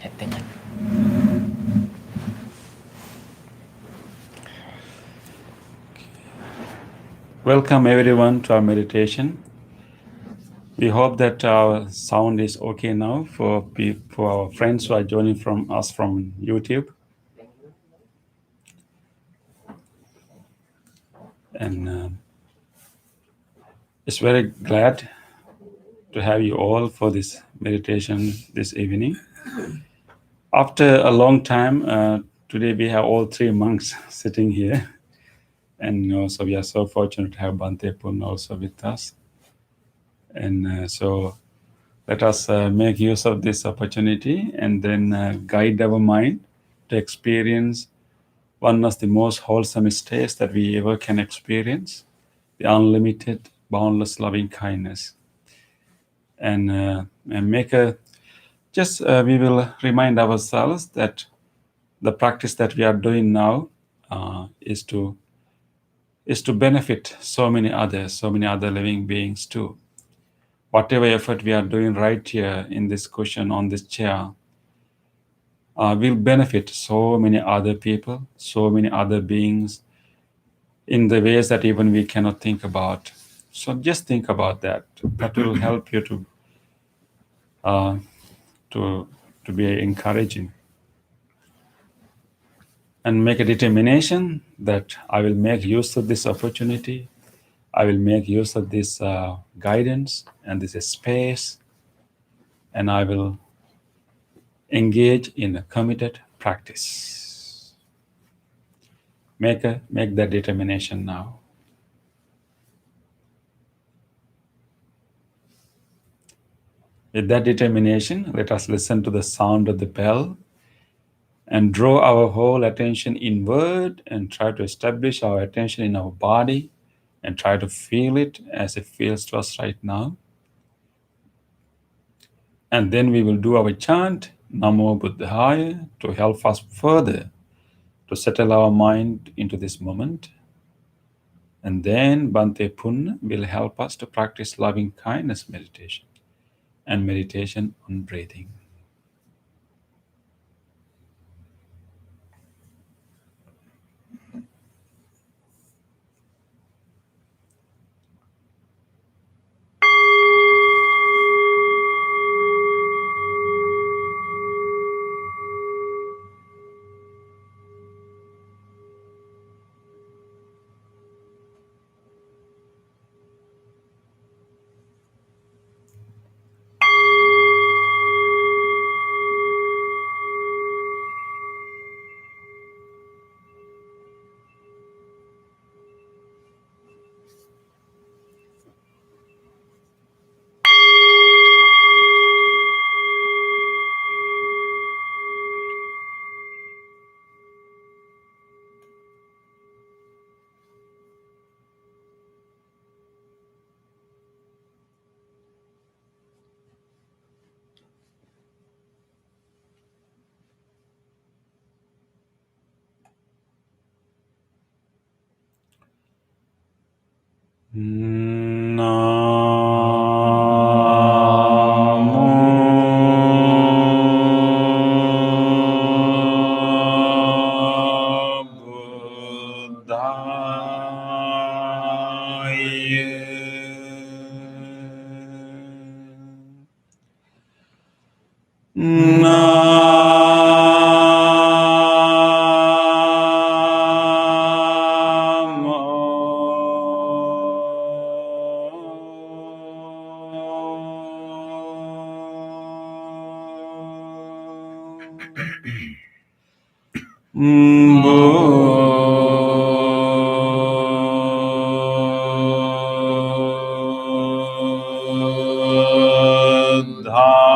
Settingan. Welcome everyone to our meditation. We hope that our sound is okay now for our friends who are joining from us from YouTube. And it's very glad to have you all for this meditation this evening. After a long time, today we have all three monks sitting here. And also we are so fortunate to have Bhante Pun also with us. And so let us make use of this opportunity and then guide our mind to experience one of the most wholesome states that we ever can experience, the unlimited, boundless loving kindness. And make a just we will remind ourselves that the practice that we are doing now is to benefit so many other living beings too. Whatever effort we are doing right here in this cushion on this chair will benefit so many other people, so many other beings in the ways that even we cannot think about. So just think about that. That will help you uh, to to be encouraging and make a determination that I will make use of this opportunity. I will make use of this guidance and this space, and I will engage in a committed practice. Make that determination now. With that determination, let us listen to the sound of the bell and draw our whole attention inward and try to establish our attention in our body and try to feel it as it feels to us right now. And then we will do our chant, Namo Buddhaya, to help us further to settle our mind into this moment. And then Bhante Pun will help us to practice loving kindness meditation and meditation on breathing. Namo Buddhaya.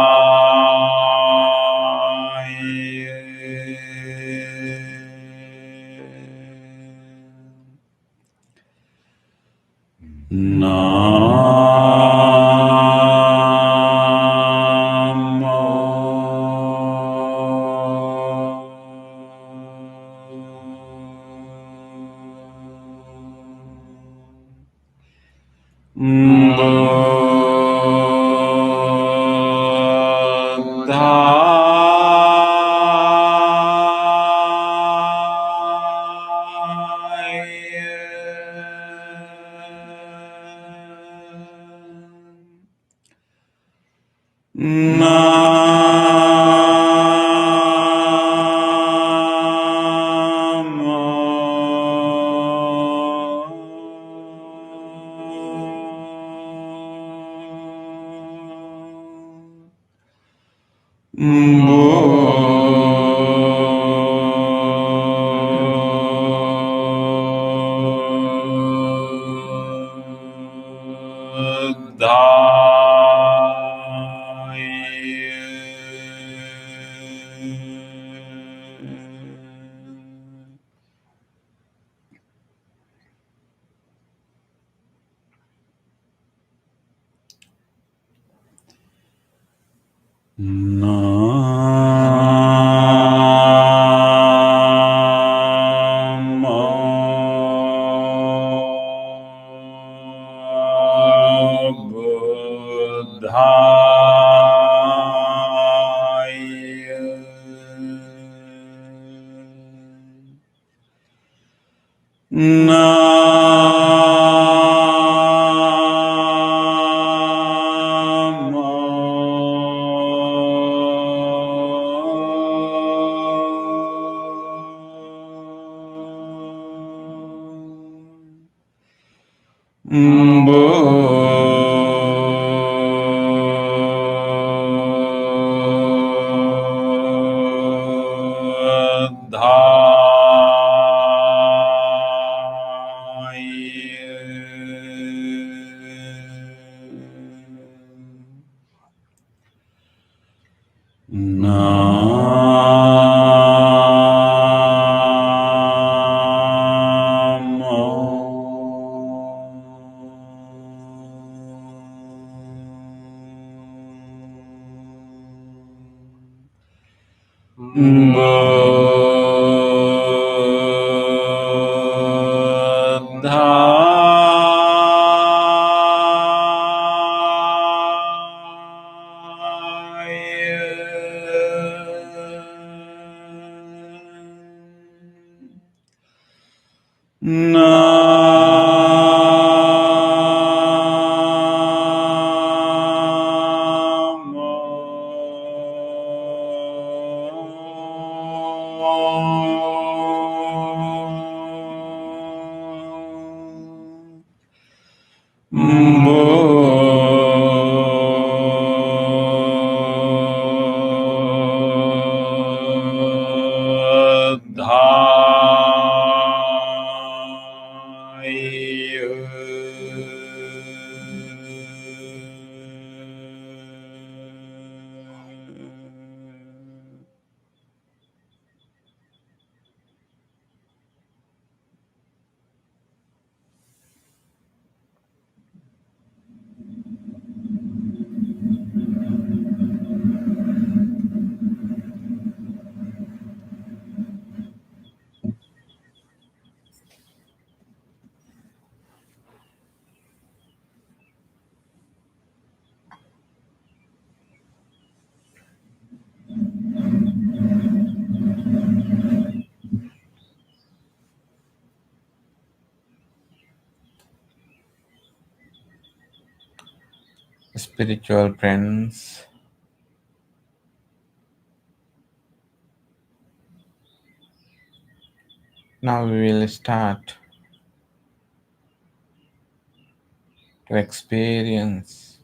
Buddhaya. Spiritual friends, now we will start to experience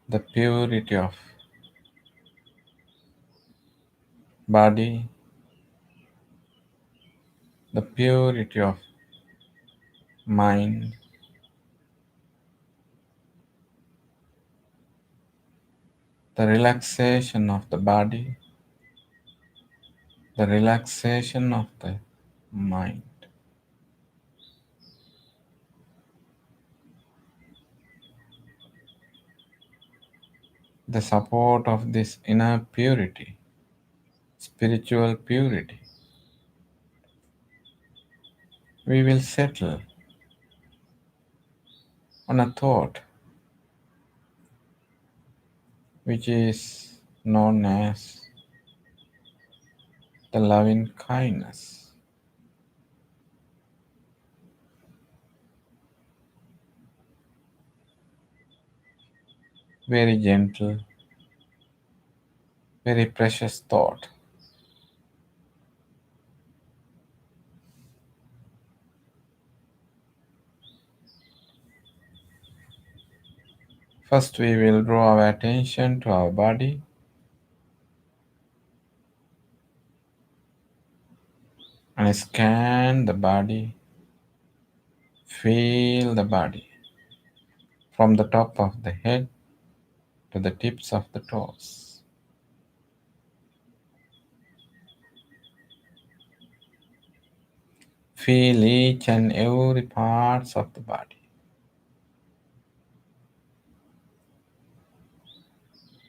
the purity of body, the purity of mind, the relaxation of the body, the relaxation of the mind. The support of this inner purity, spiritual purity, we will settle on a thought which is known as the loving kindness. very gentle, very precious thought. First, we will draw our attention to our body and scan the body, feel the body from the top of the head to the tips of the toes. Feel each and every parts of the body.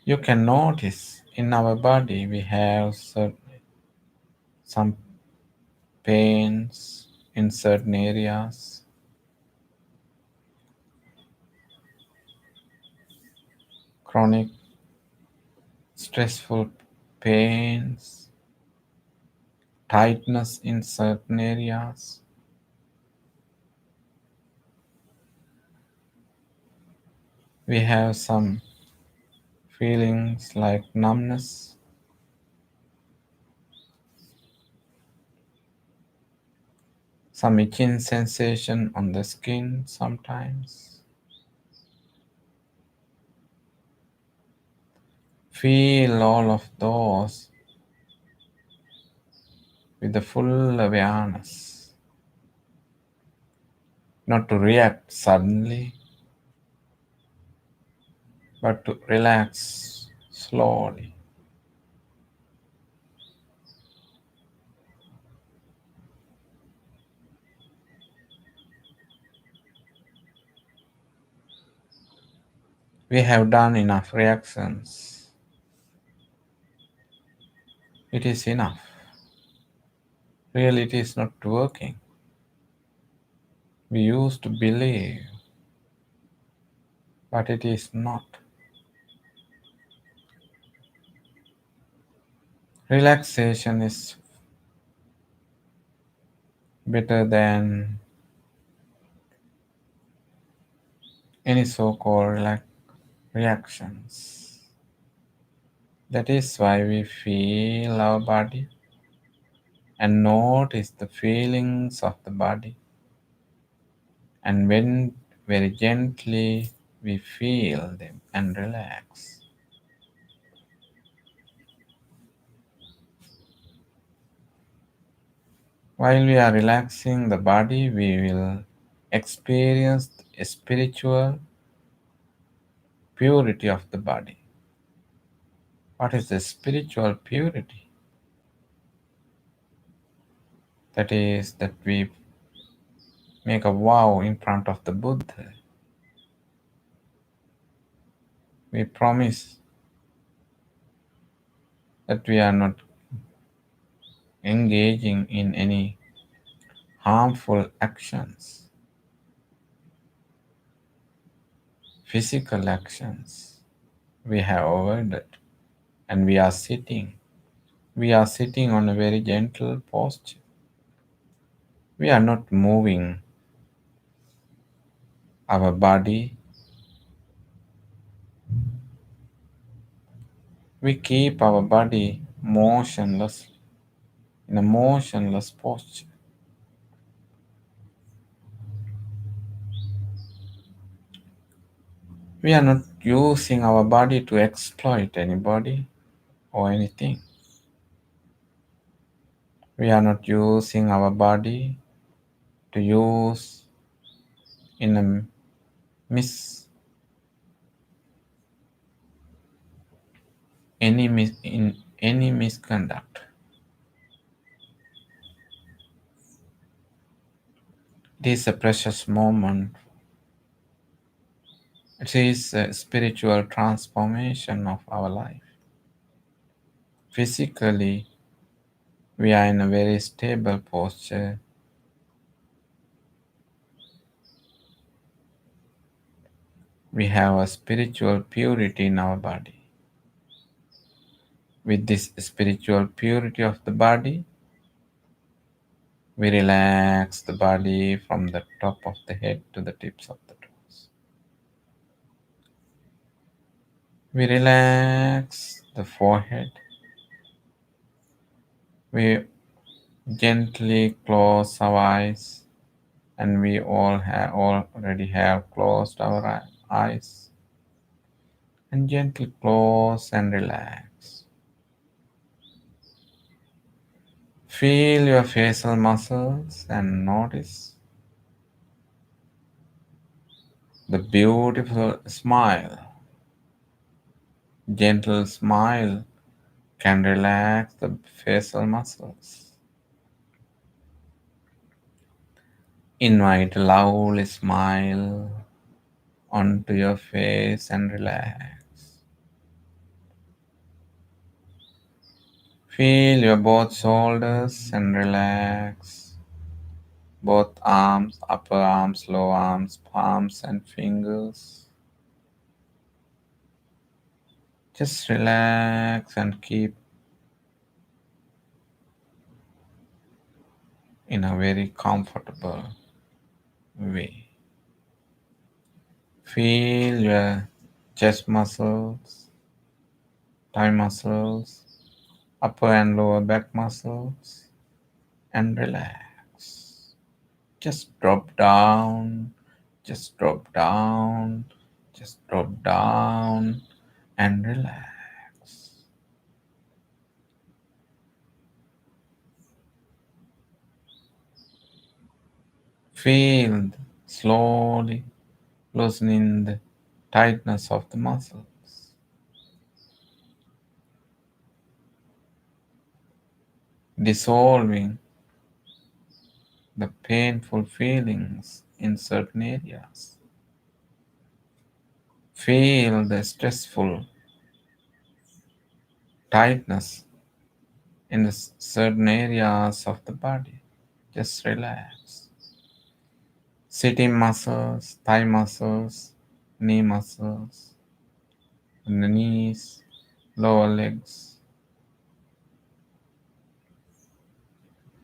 You can notice in our body we have some pains in certain areas, chronic stressful pains, tightness in certain areas. We have some feelings like numbness, some itching sensation on the skin sometimes. Feel all of those with the full awareness, not to react suddenly, but to relax slowly. We have done enough reactions. It is enough. Really, it is not working. We used to believe, but it is not. Relaxation is better than any so called reactions. That is why we feel our body and notice the feelings of the body. And when very gently we feel them and relax. While we are relaxing the body, we will experience a spiritual purity of the body. What is the spiritual purity? That is that we make a vow in front of the Buddha. We promise that we are not engaging in any harmful actions, physical actions. We have avoided and we are sitting. We are sitting on a very gentle posture. We are not moving our body. We keep our body motionless in a motionless posture. We are not using our body to exploit anybody or anything. We are not using our body to use in a mis in any misconduct. It is a precious moment. It is a spiritual transformation of our life. Physically, we are in a very stable posture. We have a spiritual purity in our body. With this spiritual purity of the body, we relax the body from the top of the head to the tips of the toes. We relax the forehead. We gently close our eyes, and we all have already have closed our eyes. And gently close and relax. Feel your facial muscles and notice the beautiful smile. Gentle smile can relax the facial muscles. Invite a lovely smile onto your face and relax. Feel your both shoulders and relax. Both arms, upper arms, lower arms, palms and fingers. Just relax and keep in a very comfortable way. Feel your chest muscles, thigh muscles, upper and lower back muscles, and relax. Just drop down, just drop down, just drop down, and relax. Feel slowly loosening the tightness of the muscles, dissolving the painful feelings in certain areas. Feel the stressful tightness in the certain areas of the body. Just relax. Sitting muscles, thigh muscles, knee muscles, the knees, lower legs,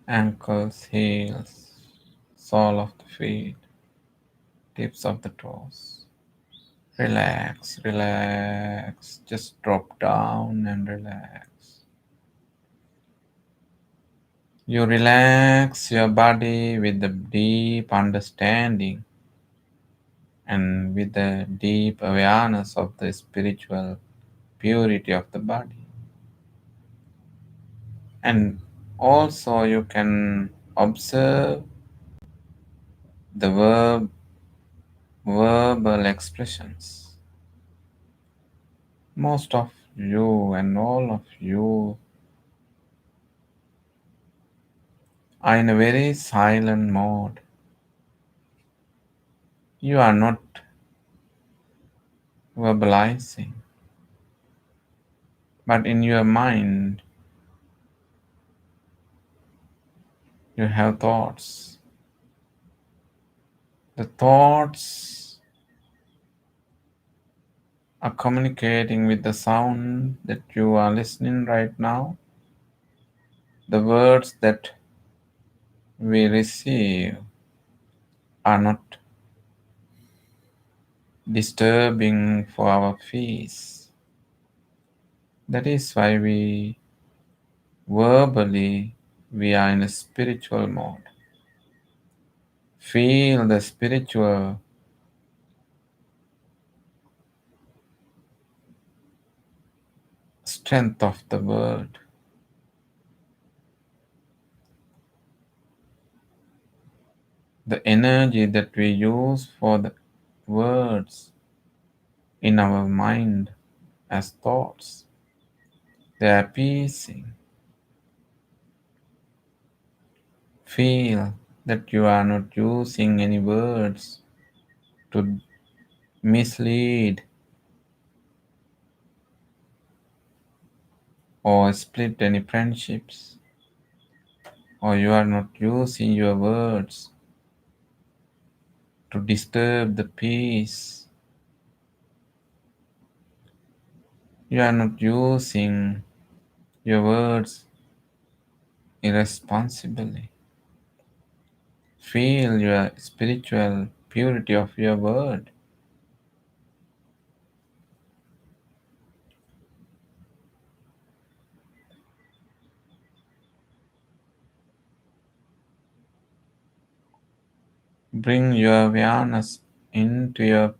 ankles, heels, sole of the feet, tips of the toes. Relax, relax. Just drop down and relax. You relax your body with the deep understanding and with the deep awareness of the spiritual purity of the body. And also, you can observe the verbal expressions. Most of you and all of you are in a very silent mode. You are not verbalizing, but in your mind, you have thoughts. The thoughts are communicating with the sound that you are listening right now. The words that we receive are not disturbing for our peace. That is why verbally we are in a spiritual mode. Feel the spiritual strength of the word. The energy that we use for the words in our mind as thoughts. They are piecing. Feel that you are not using any words to mislead or split any friendships, or you are not using your words to disturb the peace. You are not using your words irresponsibly. Feel your spiritual purity of your word. Bring your awareness into your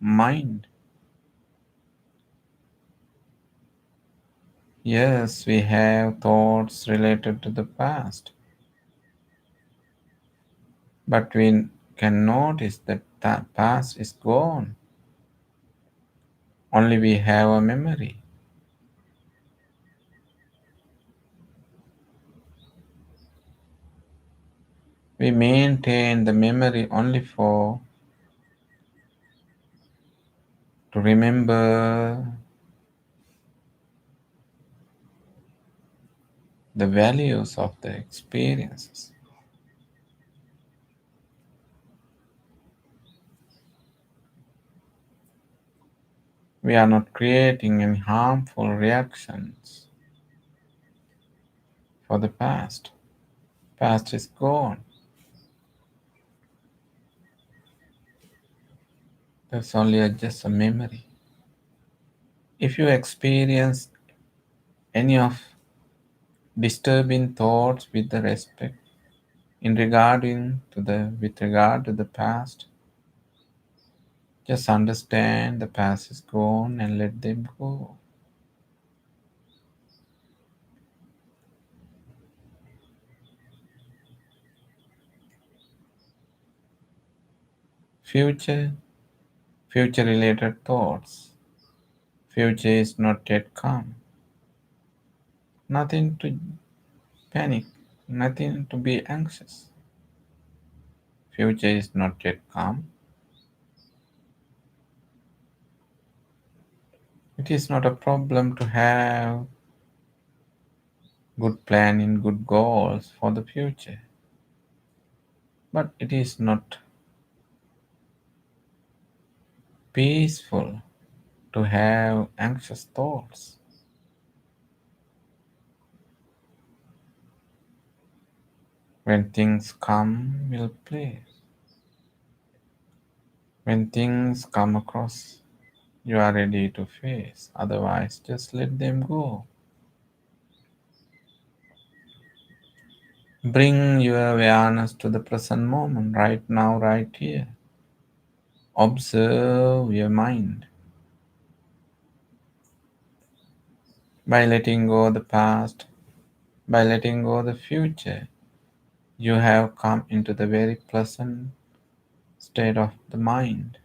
mind. Yes, we have thoughts related to the past, but we can notice that the past is gone. Only we have a memory. We maintain the memory only for to remember the values of the experiences. We are not creating any harmful reactions for the past. Past is gone. That's only just a memory. If you experience any of disturbing thoughts with the respect in regarding to the with regard to the past, just understand the past is gone and let them go. Future, future related thoughts. Future is not yet come. Nothing to panic, nothing to be anxious. Future is not yet come. It is not a problem to have good planning, good goals for the future. But it is not peaceful to have anxious thoughts. When things come, we'll play. When things come across, you are ready to face. Otherwise, just let them go. Bring your awareness to the present moment, right now, right here. Observe your mind. By letting go the past, by letting go the future, you have come into the very pleasant state of the mind.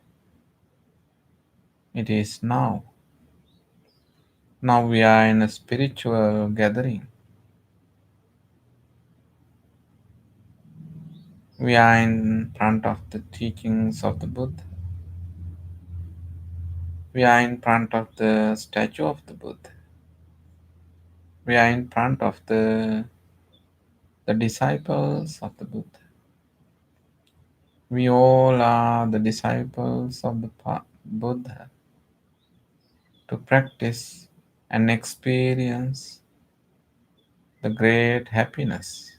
It is now. Now we are in a spiritual gathering. We are in front of the teachings of the Buddha. We are in front of the statue of the Buddha. We are in front of the disciples of the Buddha. We all are the disciples of the Buddha to practice and experience the great happiness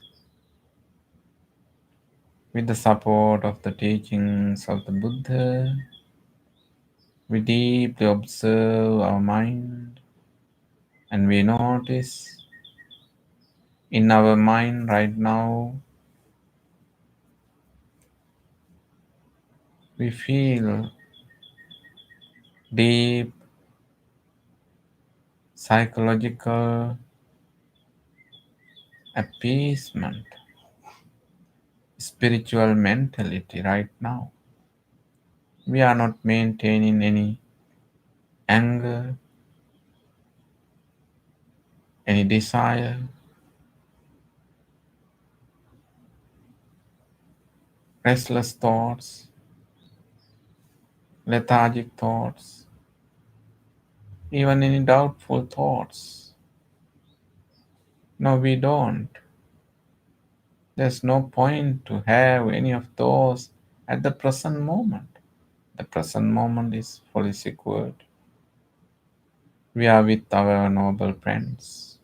with the support of the teachings of the Buddha. We deeply observe our mind and we notice in our mind right now we feel deep psychological appeasement, spiritual mentality right now. We are not maintaining any anger, any desire, restless thoughts, lethargic thoughts, even any doubtful thoughts. No, we don't. There's no point to have any of those at the present moment. The present moment is fully secured. We are with our noble friends,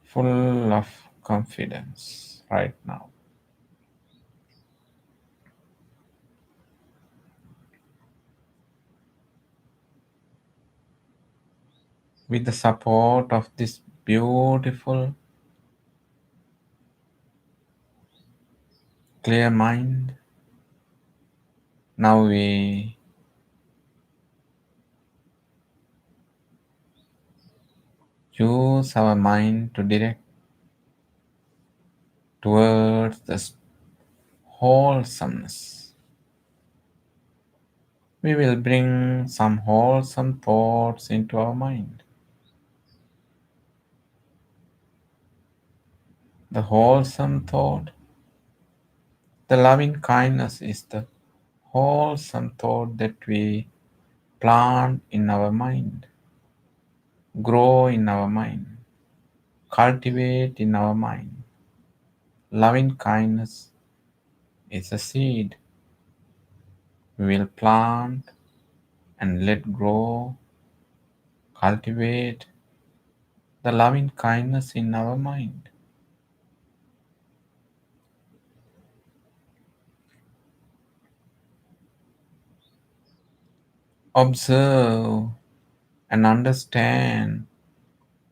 full of confidence right now. With the support of this beautiful clear mind. Now we use our mind to direct towards the wholesomeness. We will bring some wholesome thoughts into our mind. The wholesome thought, the loving kindness is the wholesome thought that we plant in our mind, grow in our mind, cultivate in our mind. Loving kindness is a seed we will plant and let grow, cultivate the loving kindness in our mind. Observe and understand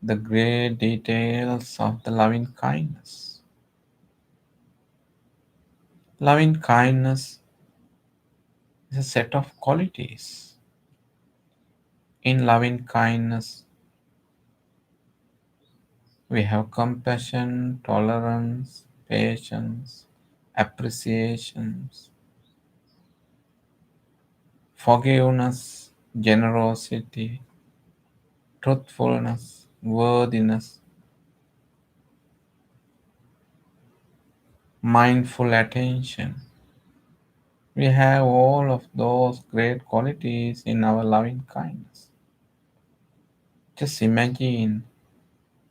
the great details of the loving kindness. Loving kindness is a set of qualities. In loving kindness, we have compassion, tolerance, patience, appreciations, forgiveness, generosity, truthfulness, worthiness, mindful attention. We have all of those great qualities in our loving kindness. Just imagine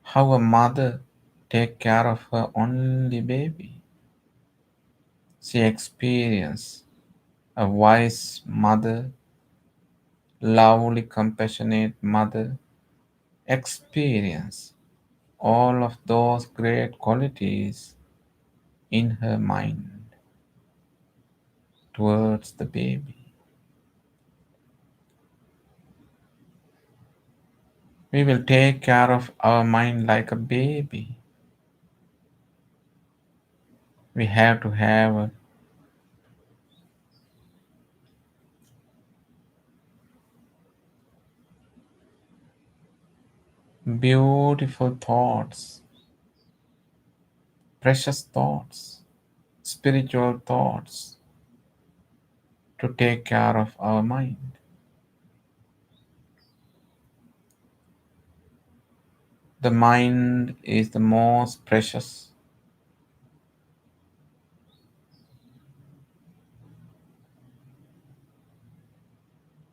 how a mother take care of her only baby. She experienced a wise mother, lovely, compassionate mother, experience all of those great qualities in her mind towards the baby. We will take care of our mind like a baby. We have to have beautiful thoughts, precious thoughts, spiritual thoughts to take care of our mind. The mind is the most precious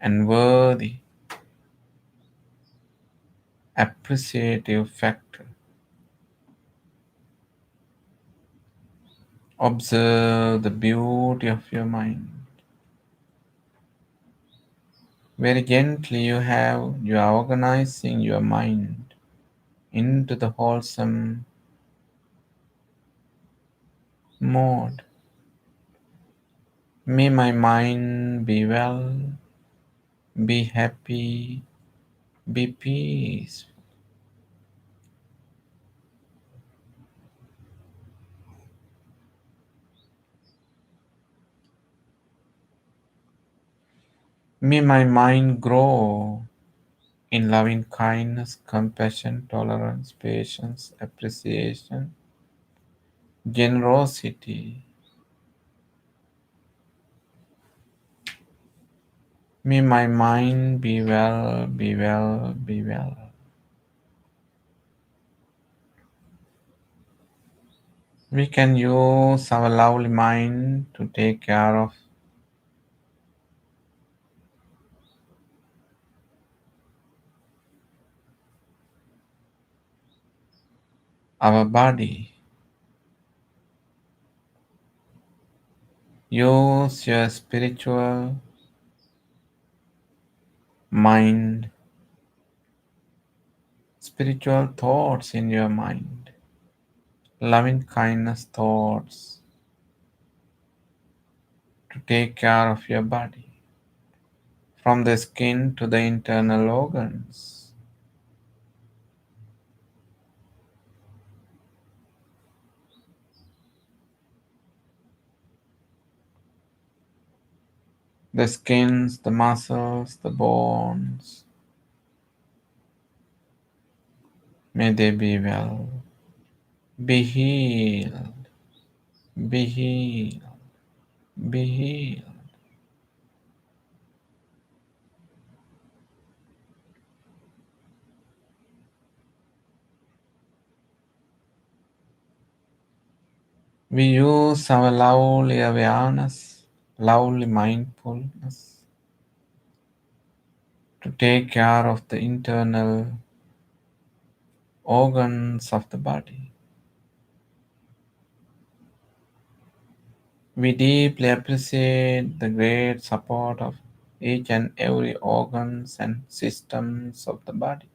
and worthy appreciative factor. Observe the beauty of your mind. Very gently you are organizing your mind into the wholesome mode. May my mind be well, be happy, be peaceful. May my mind grow in loving kindness, compassion, tolerance, patience, appreciation, generosity. May my mind be well, be well, be well. We can use our lovely mind to take care of our body. Use your spiritual mind, spiritual thoughts in your mind, loving kindness thoughts to take care of your body, from the skin to the internal organs. The skins, the muscles, the bones, may they be well. Be healed, be healed, be healed. We use our lovely awareness, lovely mindfulness to take care of the internal organs of the body. We deeply appreciate the great support of each and every organs and systems of the body.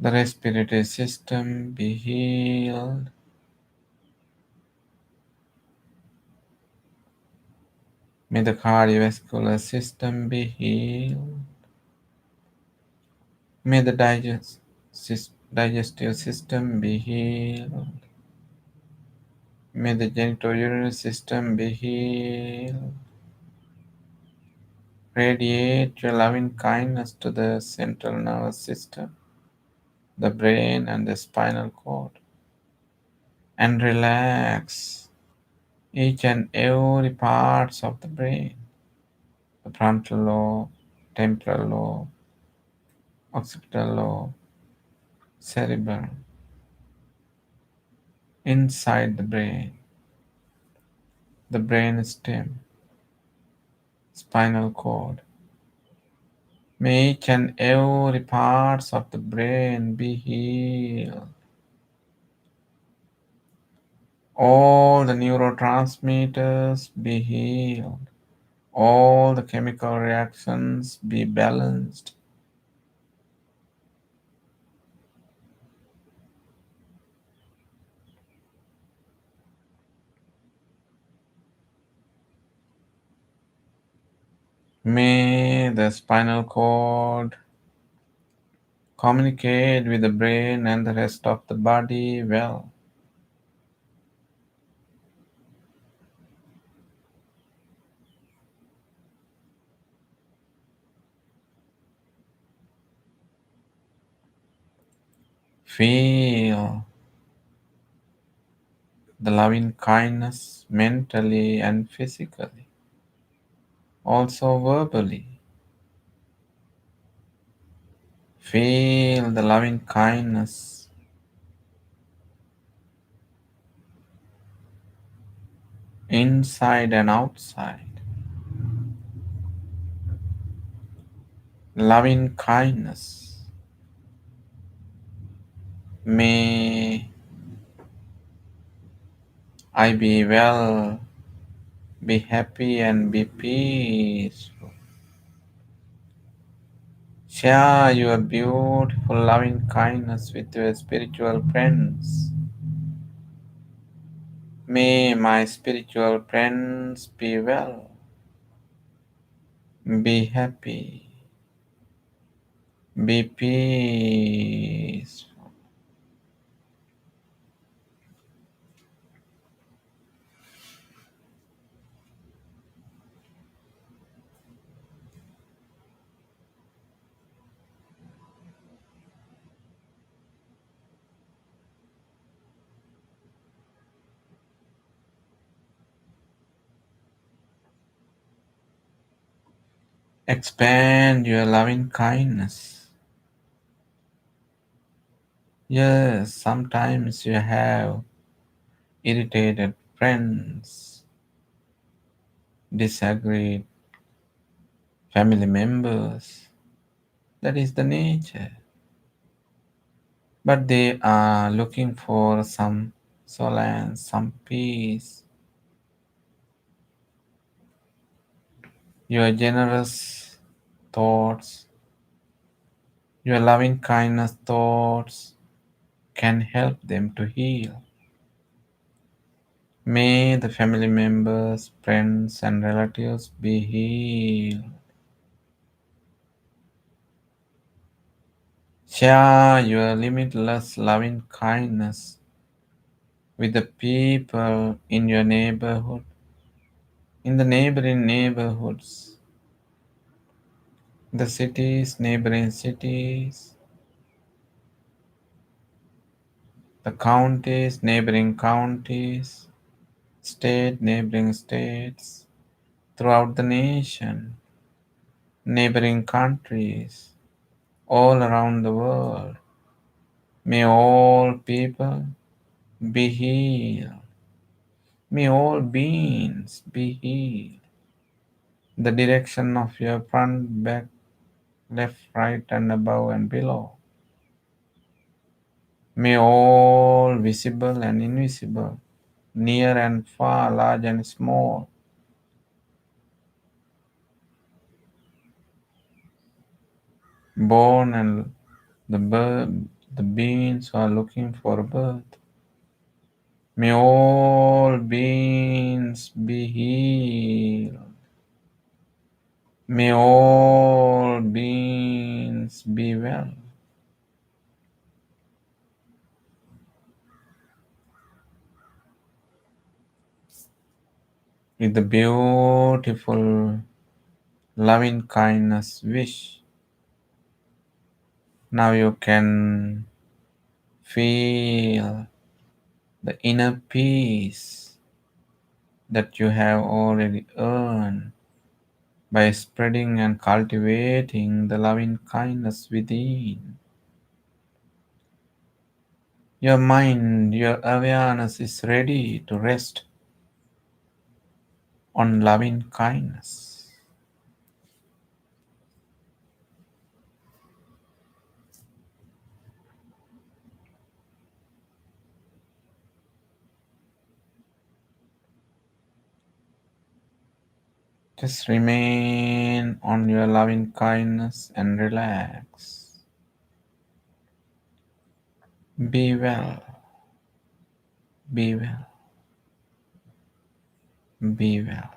The respiratory system be healed. May the cardiovascular system be healed. May the digestive system be healed. May the genitourinary system be healed. Radiate your loving kindness to the central nervous system, the brain, and the spinal cord, and relax each and every parts of the brain, the frontal lobe, temporal lobe, occipital lobe, cerebellum, inside the brain stem, spinal cord. May each and every parts of the brain be healed. All the neurotransmitters be healed. All the chemical reactions be balanced. May the spinal cord communicate with the brain and the rest of the body well. Feel the loving kindness mentally and physically, also verbally. Feel the loving kindness inside and outside. Loving kindness. May I be well, be happy, and be peaceful. Share your beautiful loving kindness with your spiritual friends. May my spiritual friends be well, be happy, be peaceful. Expand your loving kindness. Yes, sometimes you have irritated friends, disagreed family members. That is the nature. But they are looking for some solace, some peace. Your generous thoughts, your loving kindness thoughts can help them to heal. May the family members, friends, and relatives be healed. Share your limitless loving kindness with the people in your neighborhood, in the neighboring neighborhoods, the cities, neighboring cities, the counties, neighboring counties, state, neighboring states, throughout the nation, neighboring countries, all around the world. May all people be healed. May all beings be healed. The direction of your front, back, left, right, and above and below. May all visible and invisible, near and far, large and small, born and the beings who are looking for birth. May all beings be healed. May all beings be well. With the beautiful loving kindness wish, now you can feel the inner peace that you have already earned by spreading and cultivating the loving kindness within. Your mind, your awareness is ready to rest on loving kindness. Just remain on your loving kindness and relax. Be well, be well, be well.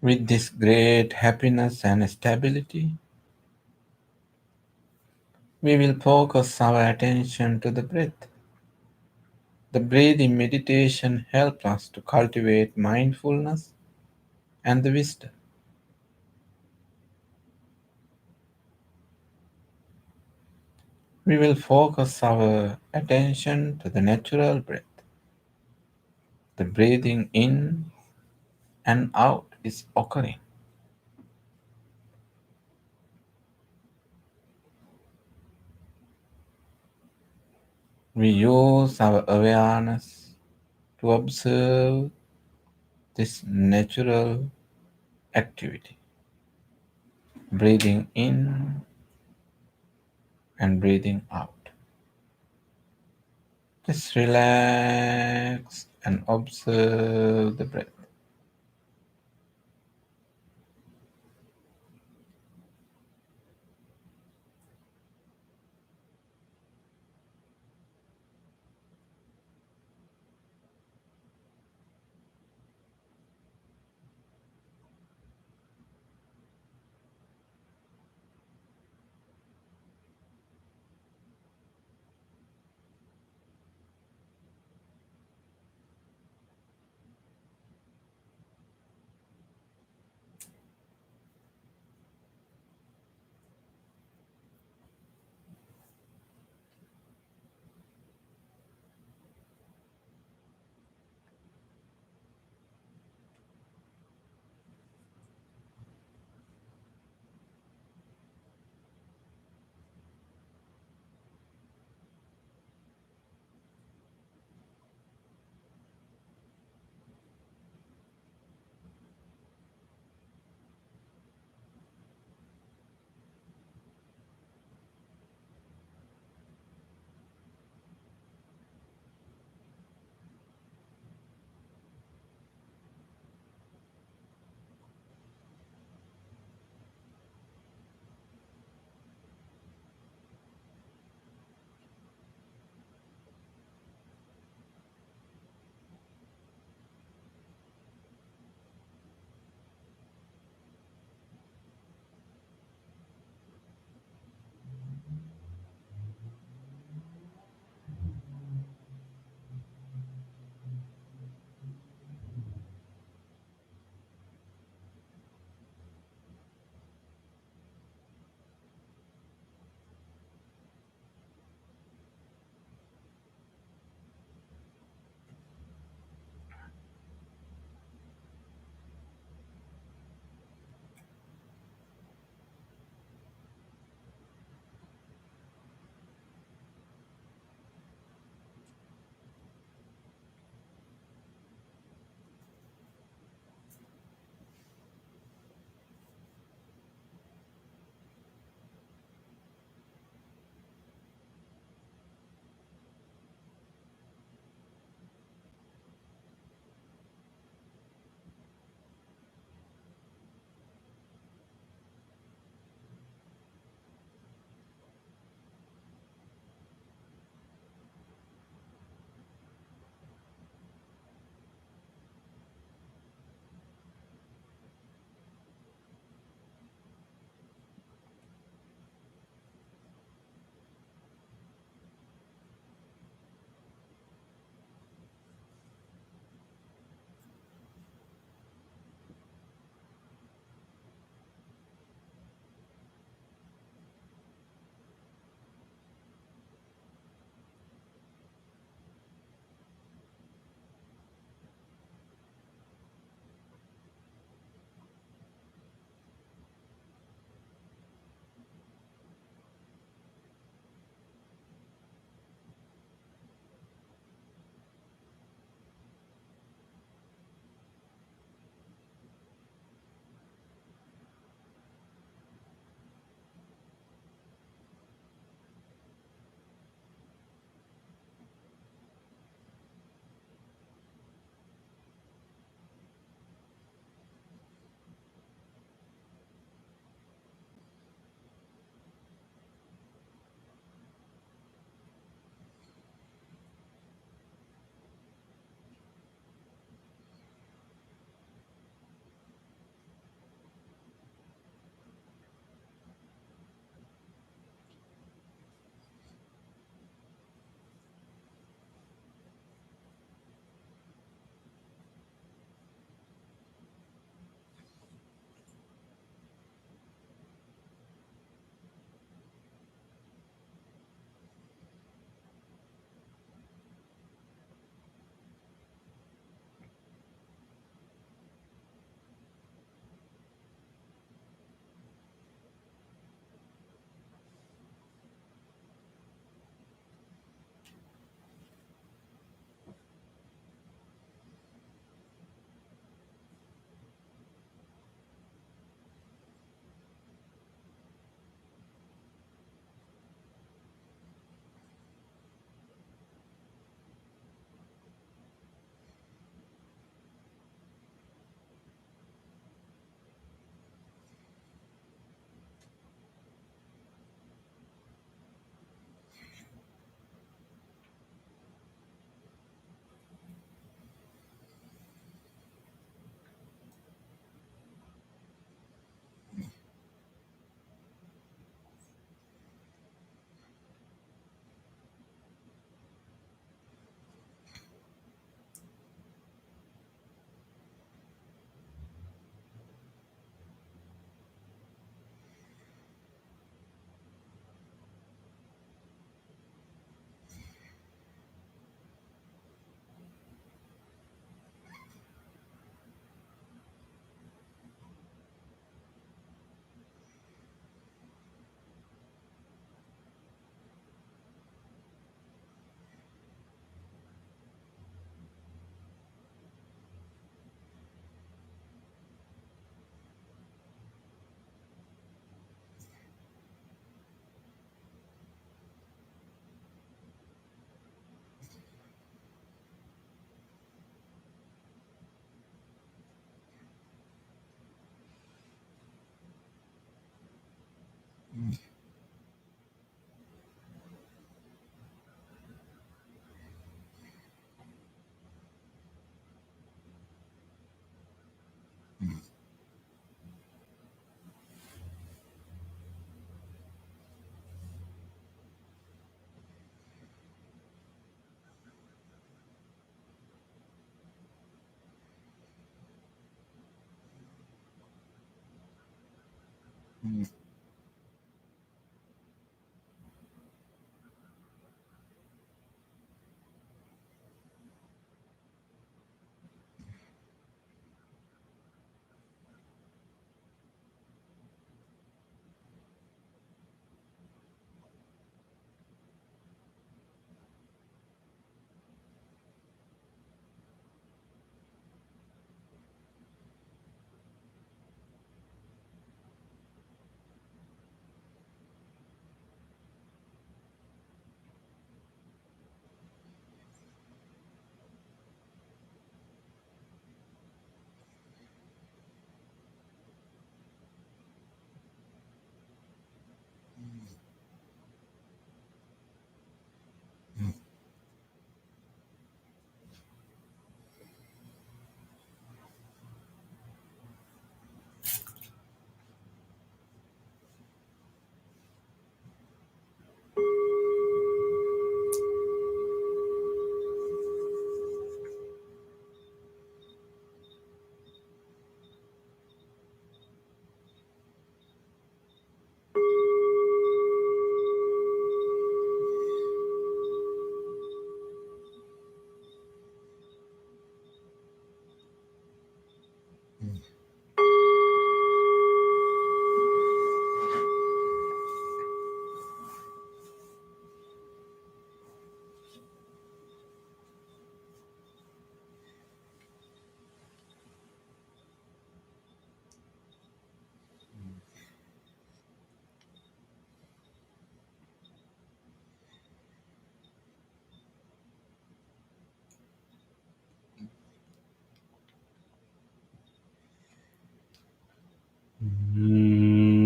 With this great happiness and stability, we will focus our attention to the breath. The breathing meditation helps us to cultivate mindfulness and the wisdom. We will focus our attention to the natural breath, the breathing in and out is occurring. We use our awareness to observe this natural activity, breathing in and breathing out. Just relax and observe the breath.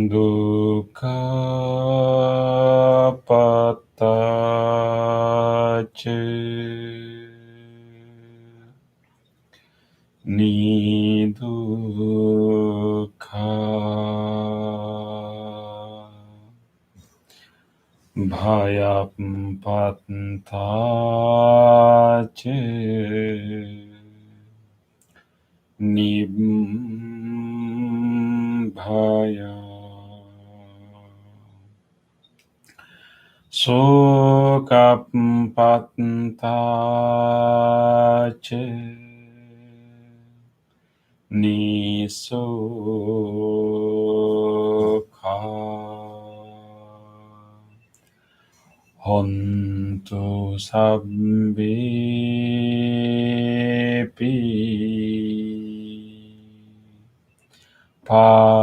Dukkha patache Nidukkha Bhayapattache Nibbhaya Sokapattache Nisokha Hontu sabbepi panino.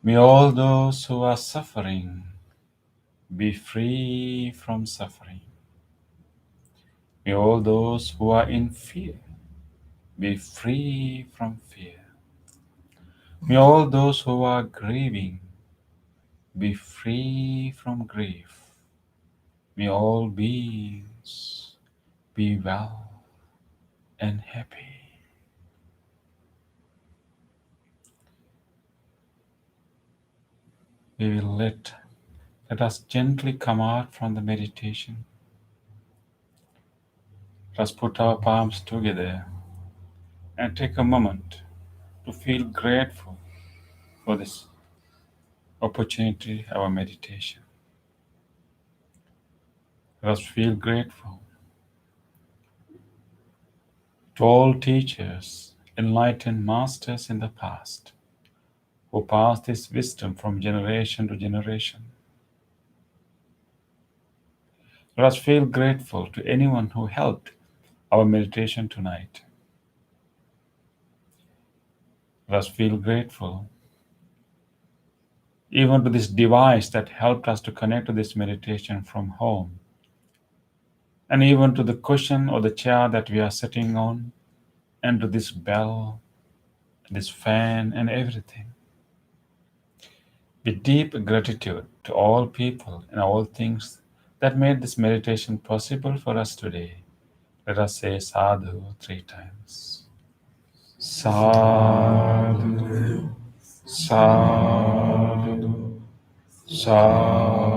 May all those who are suffering be free from suffering. May all those who are in fear be free from fear. May all those who are grieving be free from grief. May all beings be well and happy. We will let us gently come out from the meditation. Let us put our palms together and take a moment to feel grateful for this opportunity, our meditation. Let us feel grateful to all teachers, enlightened masters in the past, who passed this wisdom from generation to generation. Let us feel grateful to anyone who helped our meditation tonight. Let us feel grateful even to this device that helped us to connect to this meditation from home, and even to the cushion or the chair that we are sitting on, and to this bell, this fan, and everything. With deep gratitude to all people and all things that made this meditation possible for us today, let us say sadhu 3 times. Sadhu, sadhu, sadhu.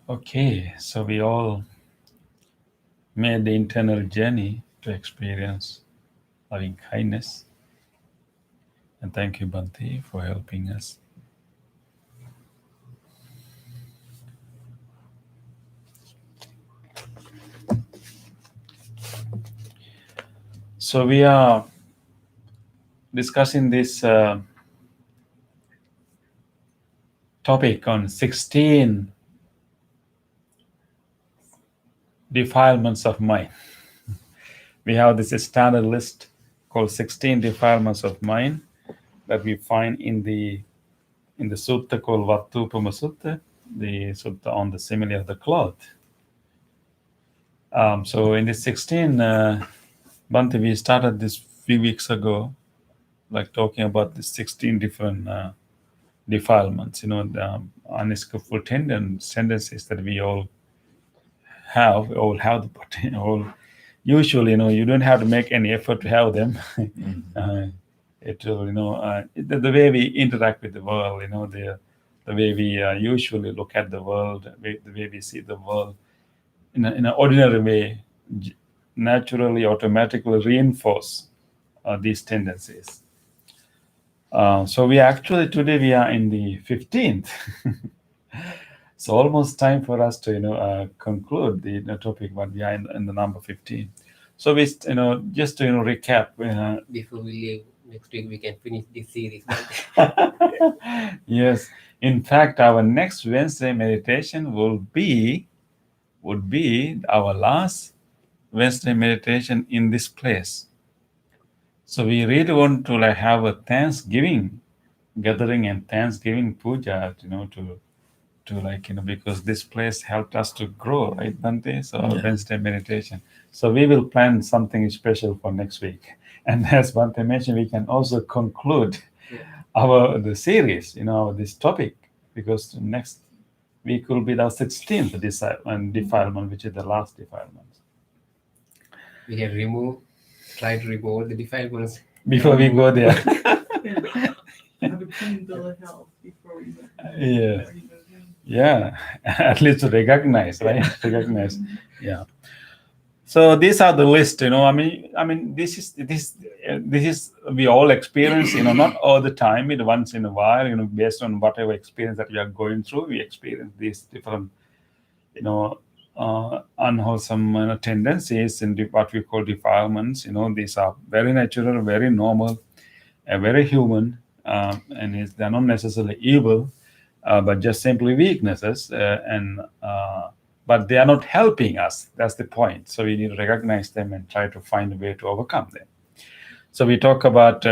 Okay, so we all made the internal journey to experience loving kindness. And thank you, Bhante, for helping us. So we are discussing this topic on 16 defilements of mind. We have this standard list called 16 defilements of mind that we find in the sutta called Vattupama Sutta, the sutta on the simile of the cloth. So in this 16, Bhante, we started this few weeks ago, like talking about the 16 different defilements, the unskillful tendencies that we all have the potential. Usually, you don't have to make any effort to have them. It will, the way we interact with the world, the way we usually look at the world, the way we see the world in an ordinary way, naturally, automatically reinforce these tendencies. So today we are in the 15th. So almost time for us to conclude the topic, but we are in the number 15. So we just to recap. Before we leave next week, we can finish this series. Yes, in fact, our next Wednesday meditation would be our last Wednesday meditation in this place. So we really want to have a Thanksgiving gathering and Thanksgiving puja, because this place helped us to grow, right, Bhante? So Wednesday meditation. So we will plan something special for next week. And as Bhante mentioned, we can also conclude the series, this topic, because next week will be our 16th defilement, which is the last defilement. We have tried to remove all the defilements. Before we go there. Have a clean bill of health before we Yeah. Yeah, at least to recognize, right? Recognize. Yeah. So these are the list. I mean, this is we all experience. Not all the time. Once in a while. Based on whatever experience that we are going through, we experience these different, unwholesome tendencies and what we call defilements. These are very natural, very normal, very human, and they're not necessarily evil. But just simply weaknesses, but they are not helping us. That's the point. So we need to recognize them and try to find a way to overcome them. So we talk about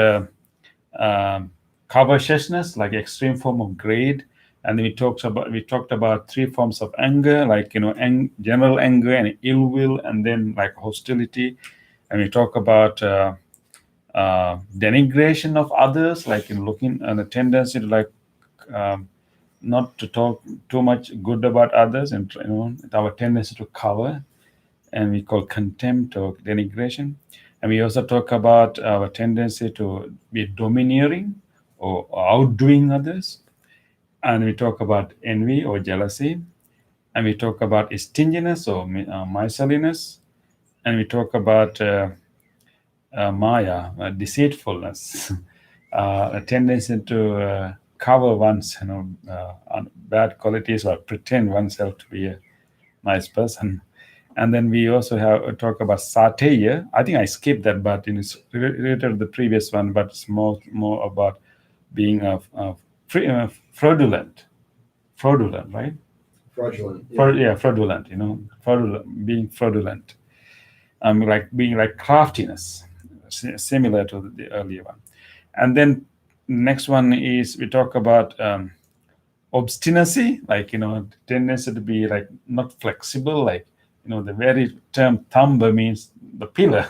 covetousness, like extreme form of greed, and we talked about three forms of anger, like general anger and ill will, and then like hostility, and we talk about denigration of others, like looking and a tendency to not to talk too much good about others, and our tendency to cover, and we call contempt or denigration. And we also talk about our tendency to be domineering or outdoing others. And we talk about envy or jealousy. And we talk about stinginess or miserliness. And we talk about maya, deceitfulness, a tendency to cover one's bad qualities or pretend oneself to be a nice person. And then we also talk about satya. I think I skipped that, but it's related to the previous one, but it's more about being fraudulent, right? Fraudulent. Fraudulent. Being fraudulent. Like being like craftiness, similar to the earlier one. And then next one is we talk about obstinacy, like tendency to be like not flexible, like the very term thamba means the pillar,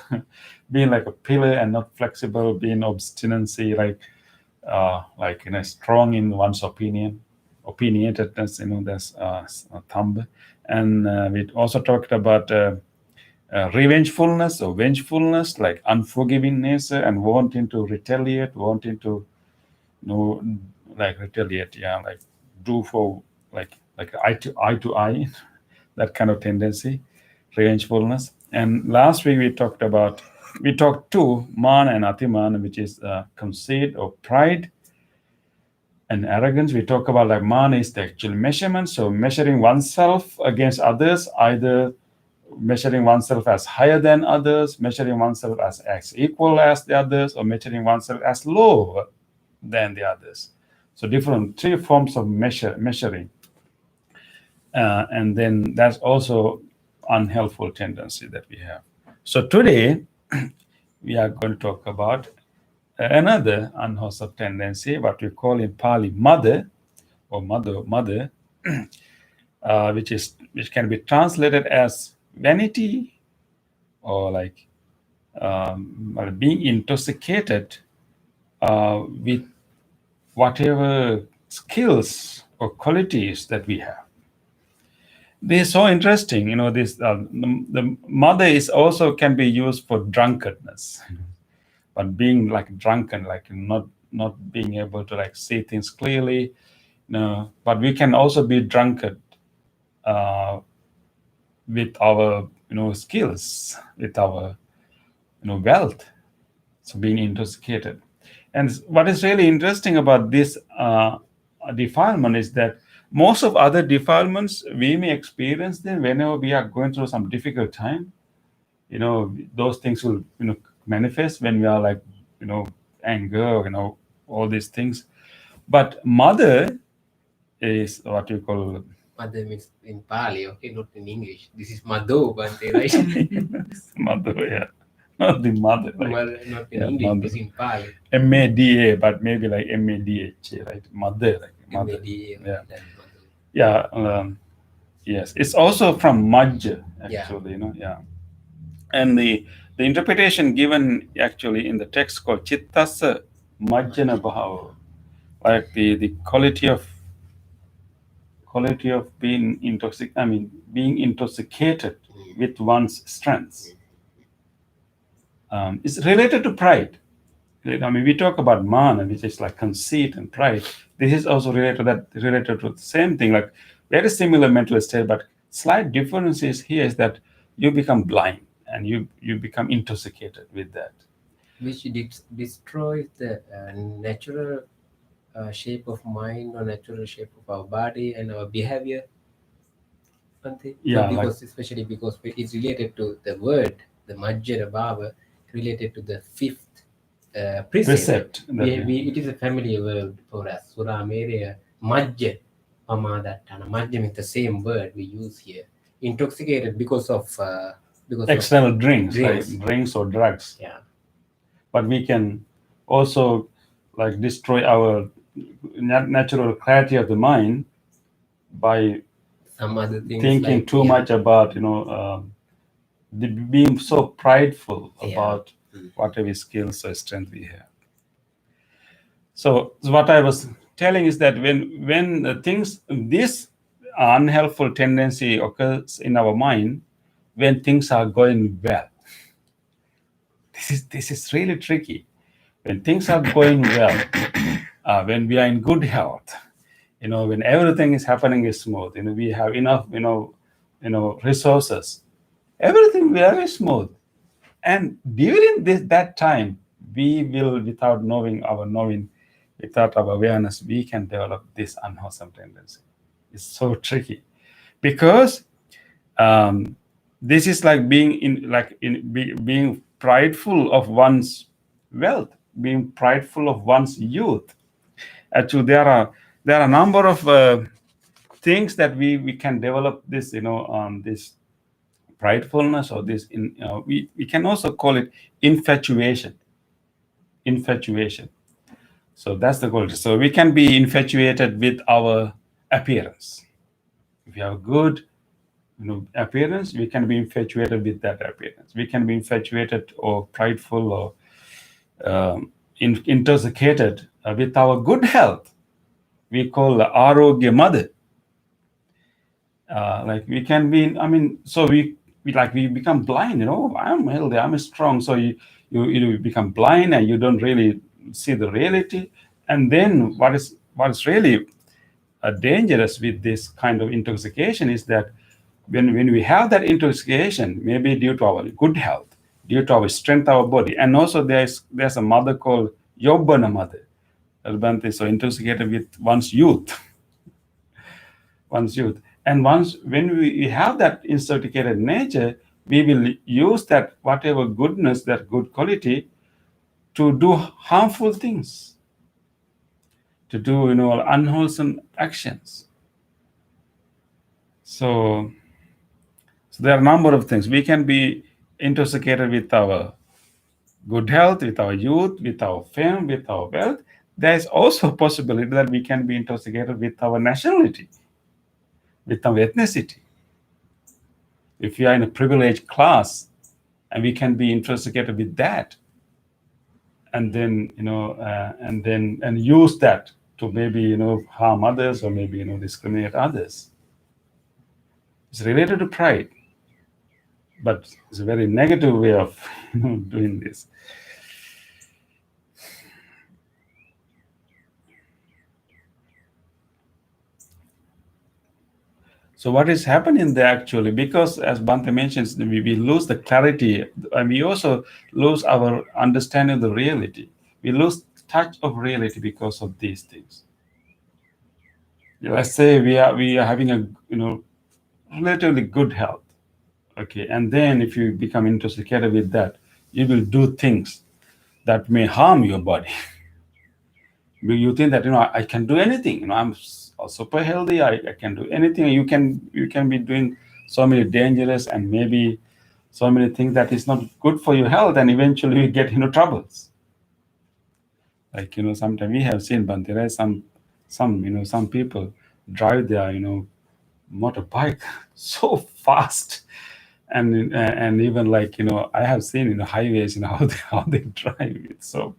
being like a pillar and not flexible, being obstinacy, like strong in one's opinionatedness, that's thamba. And we also talked about revengefulness or vengefulness, like unforgiving nature and wanting to retaliate, retaliate, like do for, like like eye to eye, that kind of tendency, revengefulness. And last week we talked to man and atiman, which is conceit or pride and arrogance. We talk about like man is the actual measurement, so measuring oneself against others, either measuring oneself as higher than others, measuring oneself as equal as the others, or measuring oneself as lower than the others. So different three forms of measuring. And then that's also unhelpful tendency that we have. So today we are going to talk about another unwholesome tendency, what we call in Pali mother, or mother, which can be translated as vanity, or like being intoxicated with whatever skills or qualities that we have. This is so interesting. This the mother is also can be used for drunkenness, but being like drunken, like not being able to like see things clearly. But we can also be drunkard with our skills, with our wealth. So being intoxicated. And what is really interesting about this defilement is that most of other defilements, we may experience them whenever we are going through some difficult time. Those things will manifest when we are like anger, all these things. But mother is what you call Mother means in Pali, okay, not in English. This is Madho, Bante, right? mother, yeah. Not the mother, right? Mother, not in Yeah, English, mother. it's in Pali. MADA, but maybe like MADH, right? Mother, like mother. MADA, Yeah. that mother. Yeah. Yes, it's also from Majja, actually. Yeah. And the interpretation given actually in the text called Chittasa Majjana Bhava, like the quality of being intoxicated with one's strengths. It's related to pride. We talk about man, which is like conceit and pride. This is also related to the same thing, like very similar mental state, but slight differences here is that you become blind and you become intoxicated with that. Which destroys the natural shape of mind or natural shape of our body and our behavior. Yeah, because especially because it's related to the word, the Majjana Bhava, related to the fifth precept. It is a familiar word for us. Suramereya, Majja, Pamadattana. Majja means the same word we use here. Intoxicated because of external drinks, like drinks or drugs. Yeah. But we can also like destroy our natural clarity of the mind by some other things, thinking like, too much about being so prideful about whatever skills or strength we have. So what I was telling is that when the things, this unhelpful tendency occurs in our mind when things are going well. This is really tricky. When things are going well, when we are in good health, when everything is happening is smooth, we have enough, resources, everything very smooth. And during that time, we will, without our awareness, we can develop this unwholesome tendency. It's so tricky because this is like being prideful of one's wealth, being prideful of one's youth. Actually, there are a number of things that we can develop this, this pridefulness, or this. We can also call it infatuation. So that's the quality. So we can be infatuated with our appearance. If you have a good, appearance, we can be infatuated with that appearance. We can be infatuated or prideful or intoxicated with our good health. We call Arogya Mother. Like we can be, so we become blind. I'm healthy, I'm strong. So you become blind and you don't really see the reality. And then what is really dangerous with this kind of intoxication is that when we have that intoxication, maybe due to our good health, due to our strength of our body, and also there's a mother called Yobana mother. Bhante is so intoxicated with one's youth. And when we have that intoxicated nature, we will use that whatever goodness, that good quality, to do harmful things, to do unwholesome actions. So there are a number of things. We can be intoxicated with our good health, with our youth, with our fame, with our wealth. There is also a possibility that we can be intoxicated with our nationality, with our ethnicity. If we are in a privileged class, and we can be intoxicated with that, and then and use that to maybe harm others, or maybe discriminate others. It's related to pride, but it's a very negative way of doing this. So what is happening there actually, because as Bhante mentions, we lose the clarity, and we also lose our understanding of the reality. We lose touch of reality because of these things. Let's say we are having a relatively good health, okay, and then if you become intoxicated with that, you will do things that may harm your body. You think that I can do anything. I'm super healthy. I can do anything. You can be doing so many dangerous and maybe so many things that is not good for your health, and eventually you get troubles. Like sometimes we have seen, Bhante, some people drive their motorbike so fast, and even like I have seen highways how they drive it so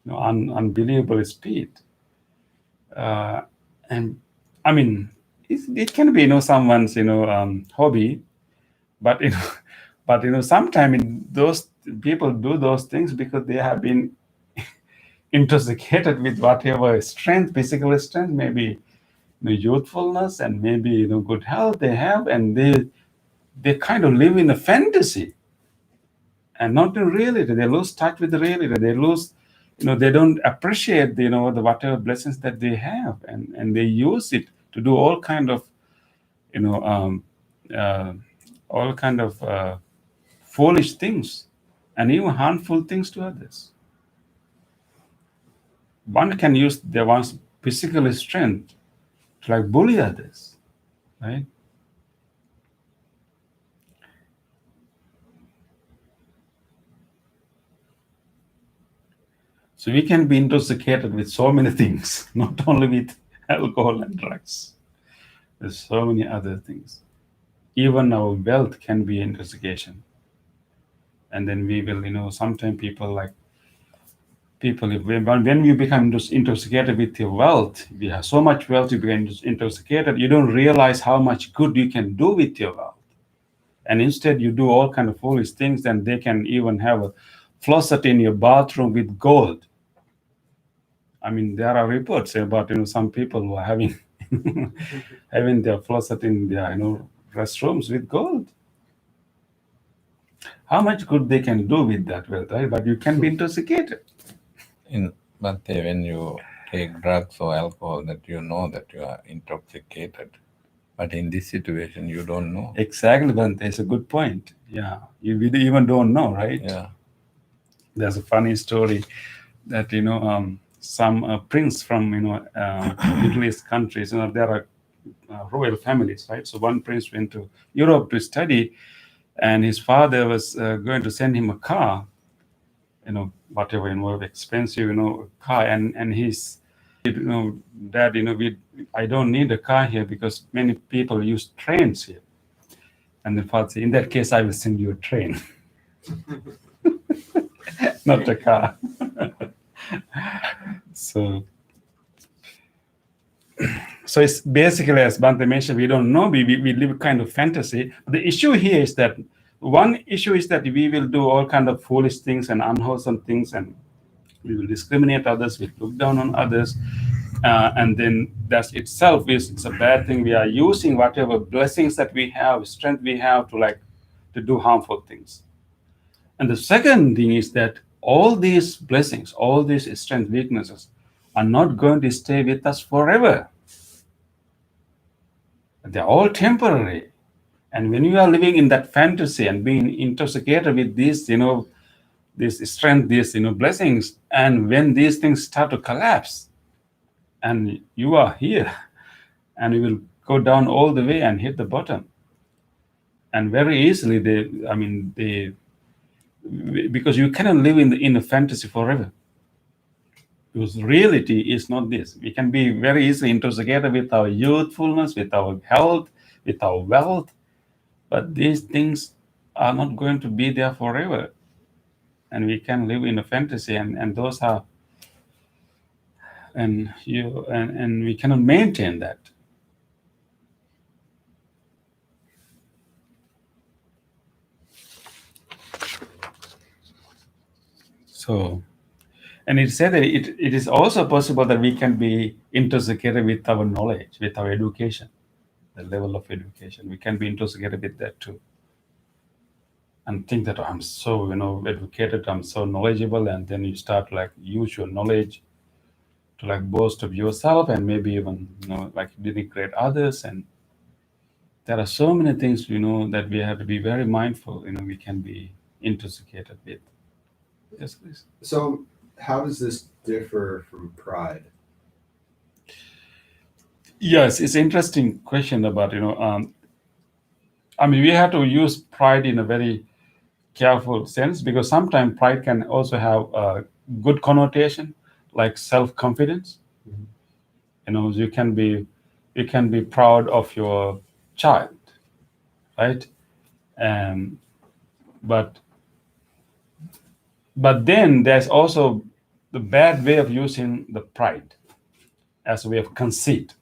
unbelievable speed, and I mean it can be someone's hobby, but sometimes those people do those things because they have been intoxicated with whatever strength, physical strength, maybe youthfulness, and maybe good health they have, and they kind of live in a fantasy and not in reality. They lose touch with the reality. They lose, they don't appreciate the whatever blessings that they have, and they use it to do all kind of foolish things and even harmful things to others. One can use their one's physical strength to like bully others, right? So we can be intoxicated with so many things, not only with alcohol and drugs. There's so many other things. Even our wealth can be intoxication. And then we will, sometimes when you become intoxicated with your wealth, we have so much wealth, you become intoxicated, you don't realize how much good you can do with your wealth. And instead you do all kind of foolish things, and they can even have a faucet in your bathroom with gold. I mean, there are reports about some people who are having having their faucet in their restrooms with gold. How much good they can do with that wealth, right? But you can be intoxicated. In Bhante, when you take drugs or alcohol, that you know that you are intoxicated. But in this situation, you don't know. Exactly, Bhante. It's a good point. Yeah, you even don't know, right? Yeah. There's a funny story that some prince from Middle East countries, there are royal families, right? So one prince went to Europe to study, and his father was going to send him a car, whatever expensive car, and he's Dad, I don't need a car here because many people use trains here. And the father said, in that case, I will send you a train, not a car. So it's basically, as Bhante mentioned, we don't know. We live kind of fantasy. The issue here is that one issue is that we will do all kind of foolish things and unwholesome things, and we will discriminate others, we look down on others. and then that itself is it's a bad thing. We are using whatever blessings that we have, strength we have to do harmful things. And the second thing is that all these blessings, all these strength, weaknesses are not going to stay with us forever. They're all temporary. And when you are living in that fantasy and being intoxicated with these, this strength, these, blessings, and when these things start to collapse, and you are here, and you will go down all the way and hit the bottom. And very easily, because you cannot live in a fantasy forever. Because reality is not this. We can be very easily intoxicated with our youthfulness, with our health, with our wealth, but these things are not going to be there forever. And we can live in a fantasy, and those are, and we cannot maintain that. So, and it said that it is also possible that we can be intoxicated with our knowledge, with our education, the level of education. We can be intoxicated with that too. And think that I'm so, educated, I'm so knowledgeable, and then you start use your knowledge to boast of yourself, and maybe even, denigrate others. And there are so many things, that we have to be very mindful, we can be intoxicated with. Yes, please. So how does this differ from pride? Yes, it's an interesting question about, we have to use pride in a very careful sense, because sometimes pride can also have a good connotation, like self-confidence. Mm-hmm. You can be proud of your child, right? But then there's also the bad way of using the pride as a way of conceit.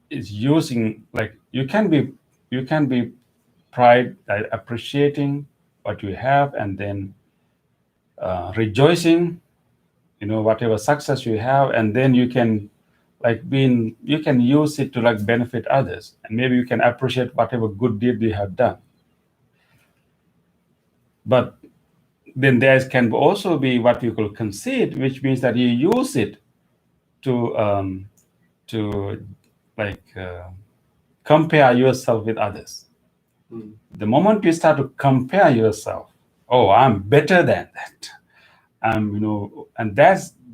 It's using, you can be pride, appreciating what you have, and then rejoicing, whatever success you have, and then you can you can use it to benefit others, and maybe you can appreciate whatever good deed you have done. But then there can also be what we call conceit, which means that you use it to compare yourself with others. The moment you start to compare yourself, oh, I'm better than that, and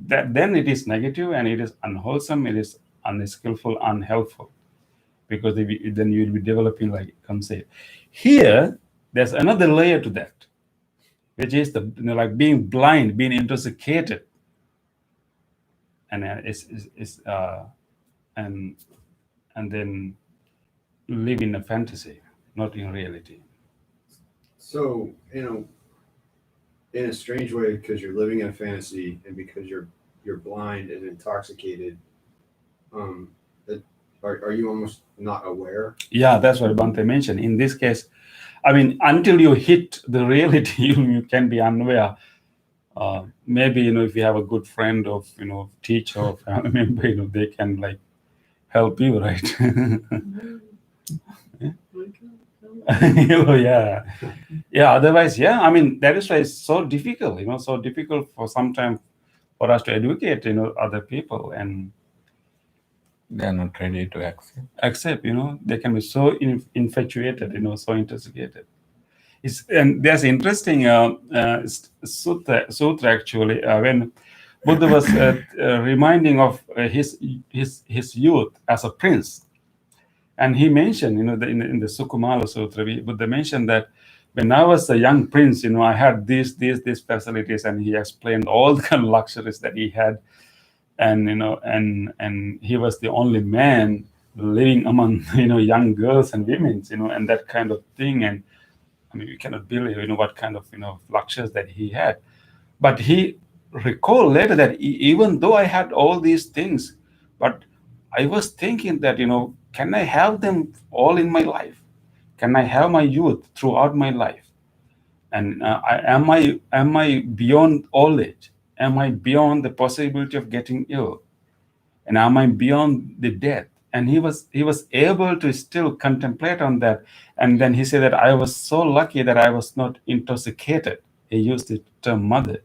then it is negative, and it is unwholesome, it is unskillful, unhelpful, because then you will be developing conceit. Here, there's another layer to that, which is being blind, being intoxicated, and and then live in a fantasy, not in reality. So, in a strange way, because you're living in a fantasy, and because you're blind and intoxicated, are you almost not aware? Yeah, that's what Bhante mentioned. In this case, until you hit the reality, you can be unaware. Maybe if you have a good friend of teacher or family member, they can help you, right? Yeah. Otherwise, that is why it's so difficult. So difficult for sometimes for us to educate other people, and they are not ready to accept. They can be so infatuated, so intoxicated. And there's interesting sutra actually, when Buddha was reminding of his youth as a prince, and he mentioned, in the Sukumala Sutra, Buddha mentioned that when I was a young prince, I had these facilities, and he explained all the kind of luxuries that he had, and and he was the only man living among young girls and women, and that kind of thing, and you cannot believe what kind of luxuries that he had. But he recalled later that even though I had all these things, but I was thinking that can I have them all in my life? Can I have my youth throughout my life? And am I beyond old age? Am I beyond the possibility of getting ill? And am I beyond the death? And he was able to still contemplate on that. And then he said that I was so lucky that I was not intoxicated. He used the term mother.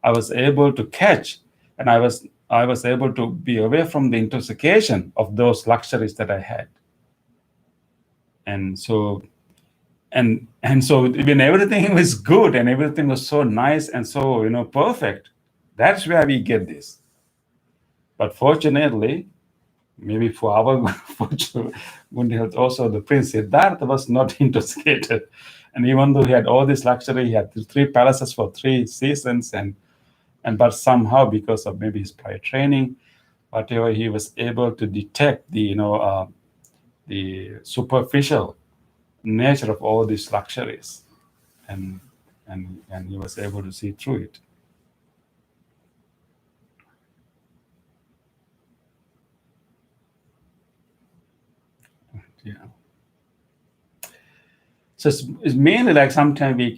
I was able to catch, and I was able to be away from the intoxication of those luxuries that I had. And so when everything was good and everything was so nice and so perfect, that's where we get this. But fortunately, maybe for our fortune, also the Prince Siddhartha was not intoxicated. And even though he had all this luxury, he had 3 palaces for 3 seasons, but somehow, because of maybe his prior training, whatever, he was able to detect the superficial nature of all these luxuries, and he was able to see through it. Yeah. So it's mainly like sometimes we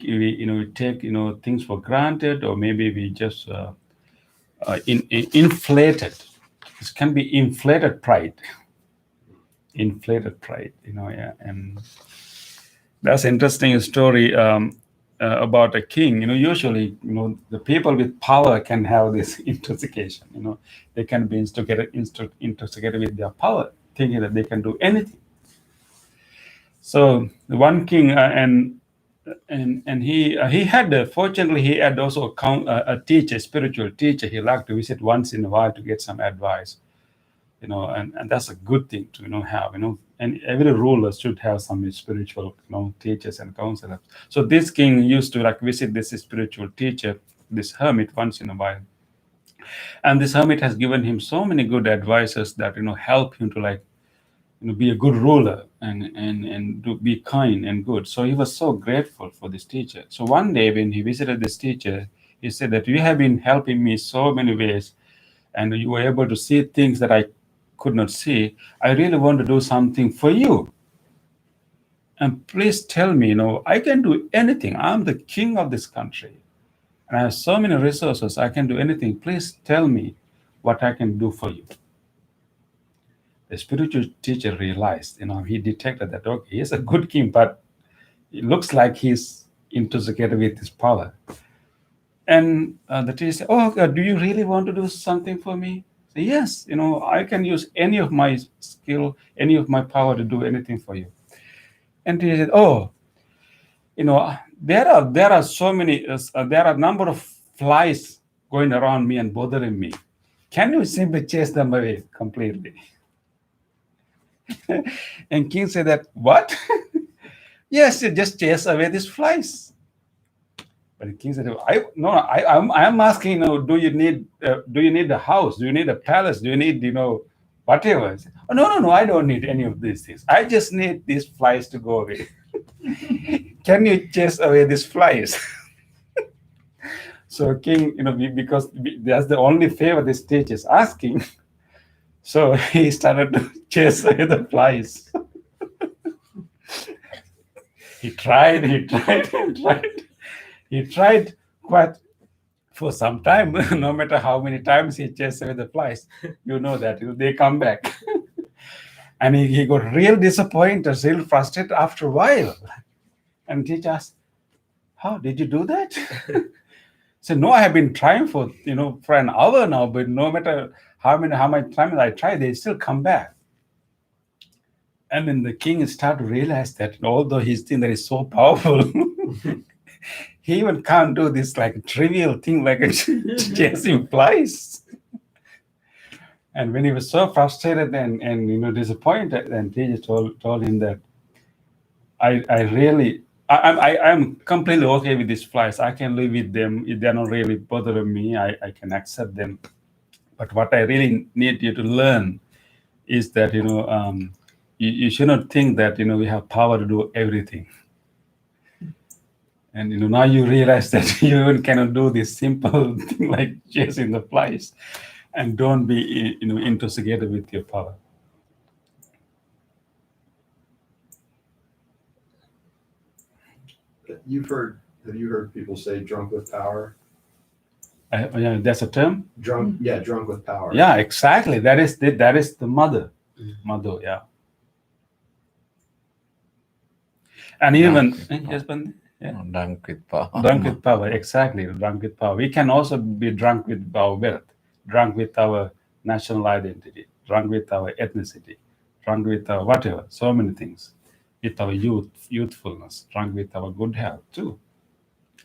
take things for granted, or maybe we just inflated. This can be inflated pride. Inflated pride, yeah. And that's an interesting story about a king. Usually, the people with power can have this intoxication. They can be intoxicated with their power, thinking that they can do anything. So the one king, and he had, fortunately, he had also a teacher, spiritual teacher. He liked to visit once in a while to get some advice. And that's a good thing to have. And every ruler should have some spiritual teachers and counselors. So this king used to visit this spiritual teacher, this hermit, once in a while. And this hermit has given him so many good advices that help him to be a good ruler and to be kind and good. So he was so grateful for this teacher. So one day when he visited this teacher, he said that you have been helping me so many ways, and you were able to see things that I could not see. I really want to do something for you. And please tell me, I can do anything. I'm the king of this country. And I have so many resources. I can do anything. Please tell me what I can do for you. The spiritual teacher realized, he detected that, okay, he's a good king, but it looks like he's intoxicated with his power. And the teacher said, oh, God, do you really want to do something for me? Say, yes, I can use any of my skill, any of my power to do anything for you. And he said, oh, there are so many, there are a number of flies going around me and bothering me. Can you simply chase them away completely? And king said that, what? Yes, you just chase away these flies. But the king said, I'm asking, do you need a house? Do you need a palace? Do you need, whatever? Said, oh, no, I don't need any of these things. I just need these flies to go away. Can you chase away these flies? So king, because that's the only favor this teacher is asking. So he started to chase away the flies. He tried quite for some time. No matter how many times he chased away the flies, that they come back. And he got real disappointed, real frustrated after a while. And teacher asked, how did you do that? Said, no, I have been trying for an hour now, but no matter how much time I try, they still come back. And then the king started to realize that although his thing that is so powerful, he even can't do this trivial thing like chasing flies. And when he was so frustrated and disappointed, then teacher told him that I'm completely okay with these flies. I can live with them. They're not really bothering me. I can accept them. But what I really need you to learn is that you should not think that we have power to do everything. And now you realize that you even cannot do this simple thing like chasing the flies, and don't be intoxicated with your power. Have you heard people say drunk with power? Yeah, that's a term. Drunk, yeah, drunk with power. Yeah, exactly. That is the mother. Mother, yeah. And even yes, Bandi? Yeah. Drunk with power. Drunk with power, exactly. Drunk with power. We can also be drunk with our wealth, drunk with our national identity, drunk with our ethnicity, drunk with our whatever, so many things. With our youthfulness, drunk with our good health too,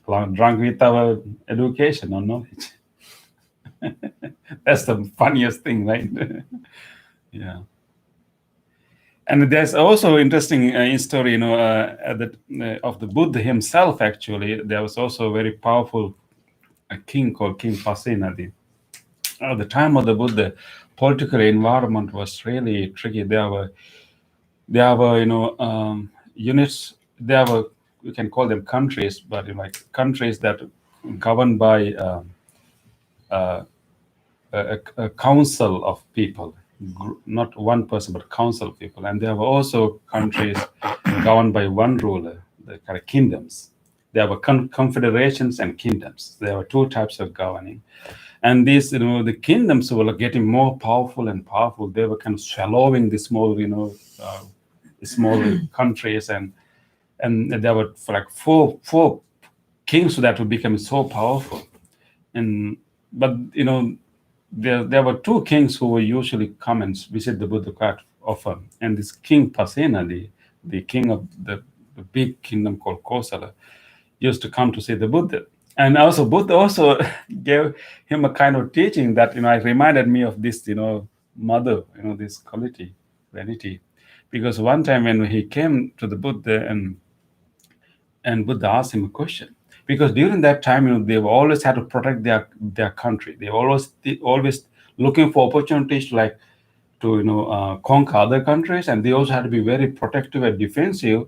drunk with our education or knowledge. That's the funniest thing, right? Yeah. And there's also interesting story, of the Buddha himself. Actually, there was also a very powerful king called King Pasenadi. At the time of the Buddha, political environment was really tricky. There were units. There were, you can call them countries, but like countries that governed by a council of people, not one person, but council of people. And there were also countries governed by one ruler, the kind of kingdoms. There were confederations and kingdoms. There were two types of governing. And these, the kingdoms were getting more powerful and powerful. They were kind of swallowing the small, small countries. And there were like four kings that were becoming so powerful. But there were two kings who would usually come and visit the Buddha quite often. And this King Pasena, the king of the big kingdom called Kosala, used to come to see the Buddha. And also Buddha also gave him a kind of teaching that, it reminded me of this, mother, this quality, vanity. Because one time when he came to the Buddha and Buddha asked him a question, because during that time, they always had to protect their country. They always looking for opportunities to conquer other countries, and they also had to be very protective and defensive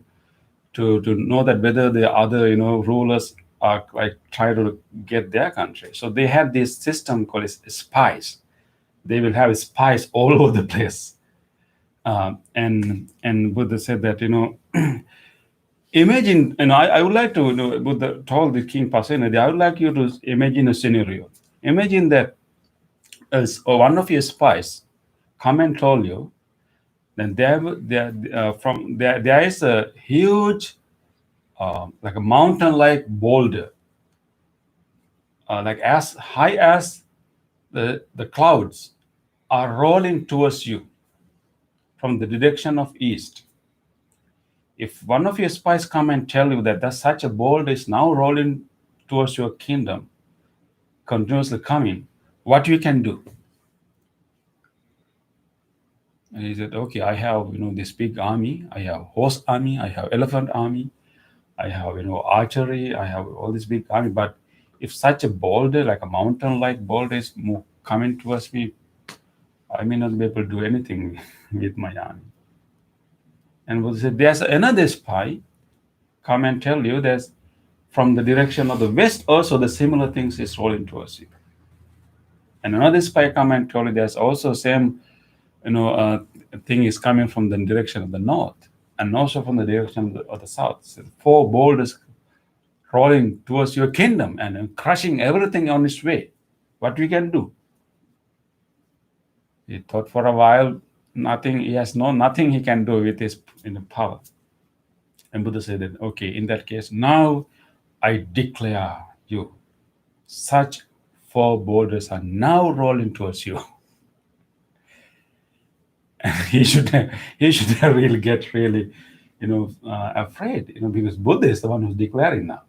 to know that whether the other rulers are try to get their country. So they had this system called spies. They will have spies all over the place, and Buddha said that imagine, I would like to, Buddha told the King Pasenadi, I would like you to imagine a scenario. Imagine that as one of your spies come and told you, then there is a huge, like a mountain-like boulder, like as high as the clouds are rolling towards you from the direction of east. If one of your spies come and tell you that such a boulder is now rolling towards your kingdom, continuously coming, what you can do? And he said, okay, I have this big army, I have horse army, I have elephant army, I have archery, I have all this big army. But if such a boulder, like a mountain-like boulder, is coming towards me, I may not be able to do anything with my army. And Buddha said, there's another spy come and tell you that from the direction of the west also the similar things is rolling towards you. And another spy come and tell you there's also same thing is coming from the direction of the north and also from the direction of the south. So 4 boulders rolling towards your kingdom and crushing everything on its way. What we can do? He thought for a while. Nothing. He has nothing he can do with his power. And Buddha said that, okay, in that case, now I declare you, such 4 boulders are now rolling towards you. And he should really get afraid, because Buddha is the one who's declaring now.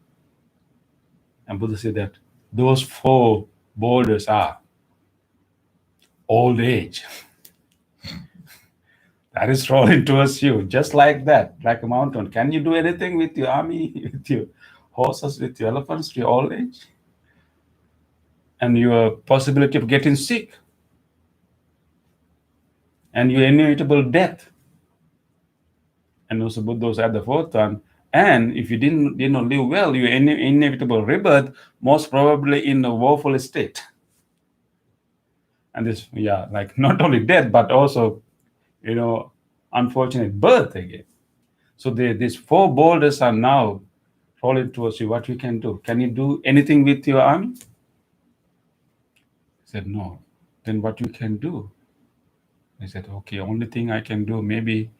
And Buddha said that those 4 boulders are old age. That is rolling towards you, just like that, like a mountain. Can you do anything with your army, with your horses, with your elephants, your old age? And your possibility of getting sick. And your inevitable death. And also Buddha said the 4th one. And if you did not live well, your inevitable rebirth, most probably in a woeful state. And this, like not only death, but also unfortunate birth again. So these 4 boulders are now rolling towards you. What we can do? Can you do anything with your army? said, no. Then what you can do? I said, okay, only thing I can do, maybe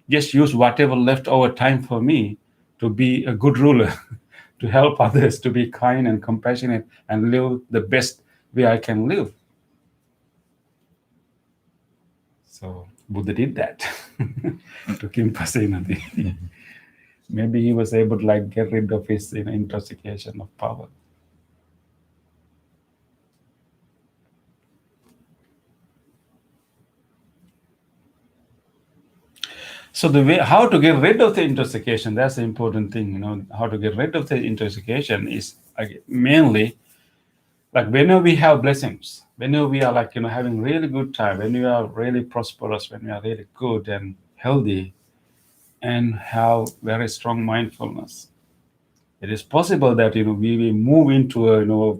just use whatever leftover time for me to be a good ruler, to help others, to be kind and compassionate and live the best way I can live. So Buddha did that to Kimpase Nadi. Maybe he was able to get rid of his intoxication of power. So the way how to get rid of the intoxication, that's the important thing. How to get rid of the intoxication is mainly whenever we have blessings, whenever we are having really good time, when we are really prosperous, when we are really good and healthy, and have very strong mindfulness, it is possible that we will move into a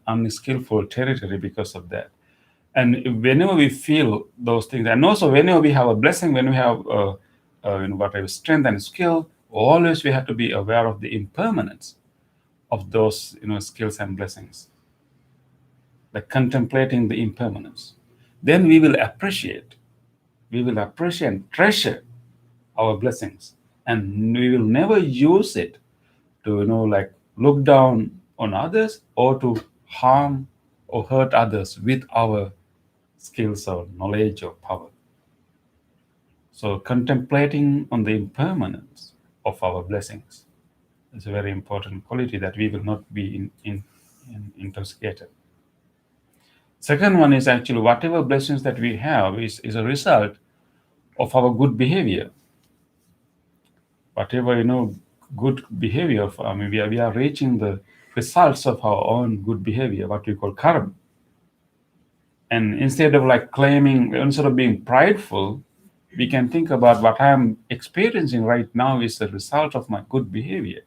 unskillful territory because of that. And whenever we feel those things, and also whenever we have a blessing, when we have whatever strength and skill, always we have to be aware of the impermanence of those skills and blessings, contemplating the impermanence. Then we will appreciate and treasure our blessings, and we will never use it to look down on others or to harm or hurt others with our skills or knowledge or power. So contemplating on the impermanence of our blessings is a very important quality, that we will not be intoxicated. Second one is actually whatever blessings that we have is a result of our good behavior. Whatever good behavior, we are reaching the results of our own good behavior, what we call karma. And instead of being prideful, we can think about what I am experiencing right now is the result of my good behavior.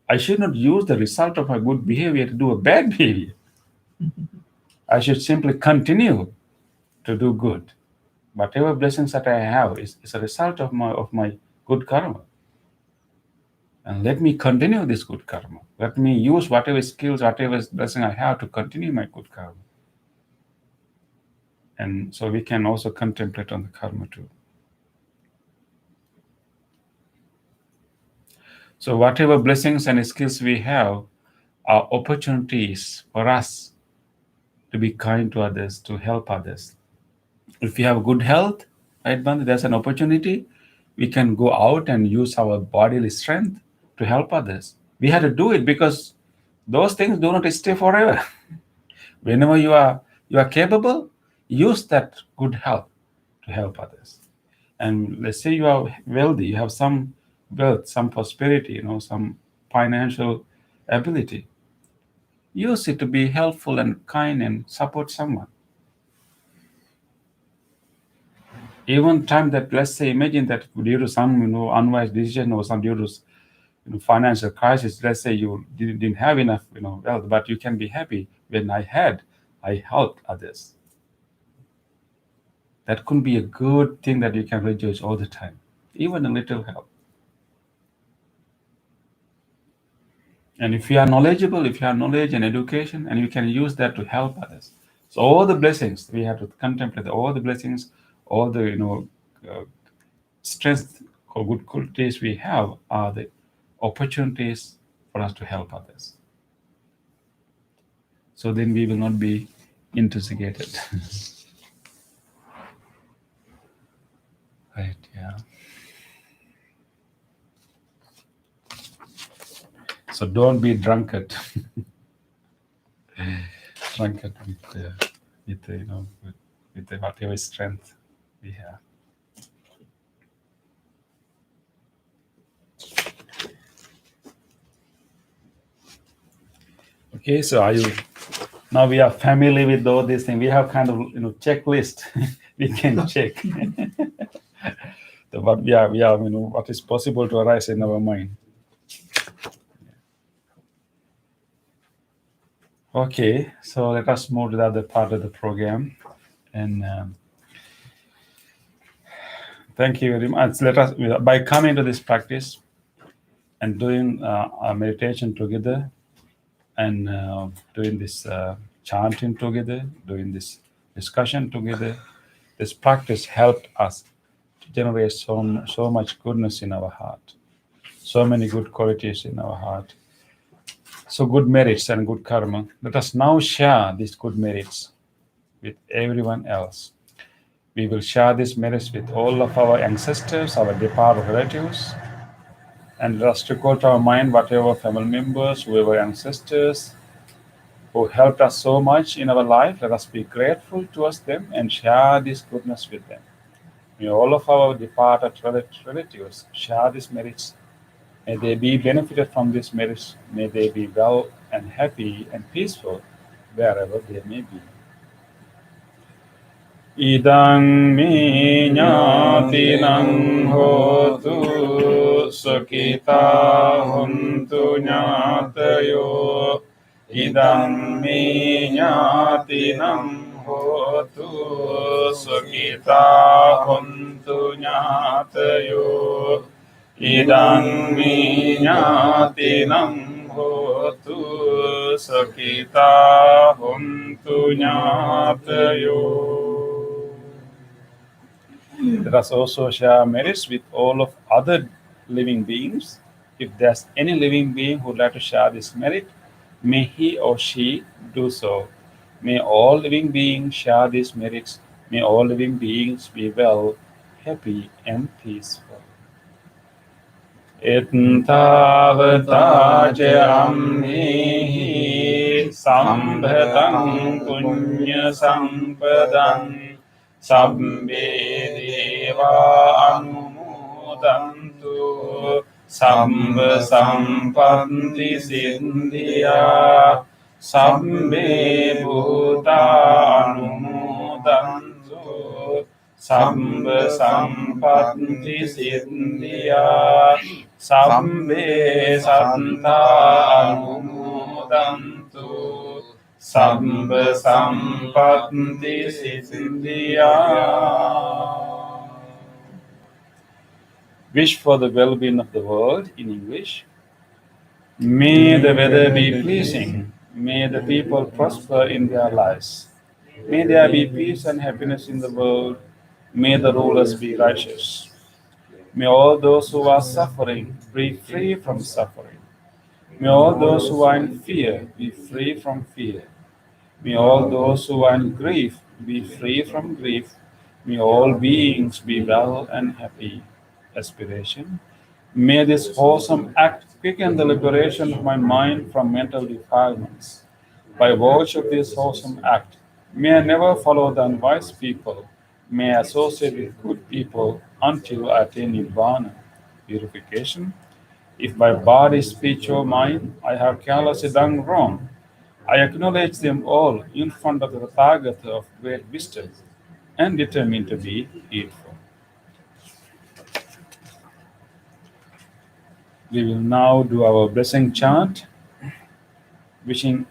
I should not use the result of my good behavior to do a bad behavior. I should simply continue to do good. Whatever blessings that I have is a result of my good karma. And let me continue this good karma. Let me use whatever skills, whatever blessing I have to continue my good karma. And so we can also contemplate on the karma too. So whatever blessings and skills we have are opportunities for us to be kind to others, to help others. If we have good health, right, Bandhu, there's an opportunity. We can go out and use our bodily strength to help others. We have to do it because those things do not stay forever. Whenever you are capable, use that good health to help others. And let's say you are wealthy, you have some wealth, some prosperity, some financial ability. Use it to be helpful and kind and support someone. Even time that, let's say, imagine that due to some unwise decision or some due to financial crisis, let's say you didn't have enough wealth, but you can be happy when I helped others. That could be a good thing that you can rejoice all the time, even a little help. And if you are knowledgeable, if you have knowledge and education, and you can use that to help others. So all the blessings, we have to contemplate all the blessings, all the strengths or good qualities we have are the opportunities for us to help others. So then we will not be intoxicated. Right, yeah. So don't be drunkard. Drunkard with the whatever strength we have. Okay, so now we are familiar with all these things. We have kind of checklist we can check. What we are what is possible to arise in our mind. Okay, so let us move to the other part of the program. And thank you very much. Let us, by coming to this practice and doing a meditation together and doing this chanting together, doing this discussion together. This practice helped us to generate so much goodness in our heart, so many good qualities in our heart, so good merits and good karma. Let us now share these good merits with everyone else. We will share these merits with all of our ancestors, our departed relatives, and let us recall to our mind whatever family members, whoever ancestors who helped us so much in our life. Let us be grateful towards them and share this goodness with them. May all of our departed relatives share these merits. May they be benefited from these merits. May they be well and happy and peaceful wherever they may be. Idang me ñātinang hotu sukita huntu ñātayo. Idang me ñātinang hotu sukita huntu ñātayo. Idang me ñātinang hotu sukita huntu ñātayo. Let us also share merits with all of other living beings. If there's any living being who would like to share this merit, may he or she do so. May all living beings share these merits. May all living beings be well, happy, and peaceful. Ettavata amhi sambhatam punya sampadam sabbe deva anumodantu sabba sampatti siddhya sabbe bhuta anumodantu sabba sampatti siddhya sabbe santa anumodantu sabba sampatti siddhya. Wish for the well-being of the world in English. May the weather be pleasing. May the people prosper in their lives. May there be peace and happiness in the world. May the rulers be righteous. May all those who are suffering be free from suffering. May all those who are in fear be free from fear. May all those who are in grief be free from grief. May all beings be well and happy. Aspiration. May this wholesome act quicken the liberation of my mind from mental defilements. By virtue of this wholesome act, may I never follow the unwise people. May I associate with good people until I attain Nirvana, purification. If by body, speech, or mind I have carelessly done wrong, I acknowledge them all in front of the Tathagata of great wisdom and determine to be heedful. We will now do our blessing chant, wishing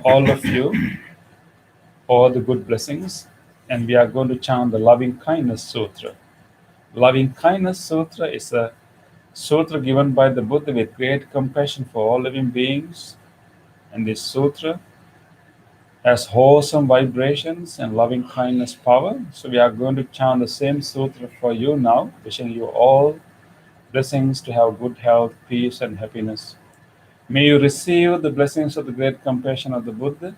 all of you all the good blessings, and we are going to chant the Loving Kindness Sutra. Loving Kindness Sutra is a sutra given by the Buddha with great compassion for all living beings, and this sutra has wholesome vibrations and loving kindness power. So we are going to chant the same sutra for you now, wishing you all blessings to have good health, peace, and happiness. May you receive the blessings of the great compassion of the Buddha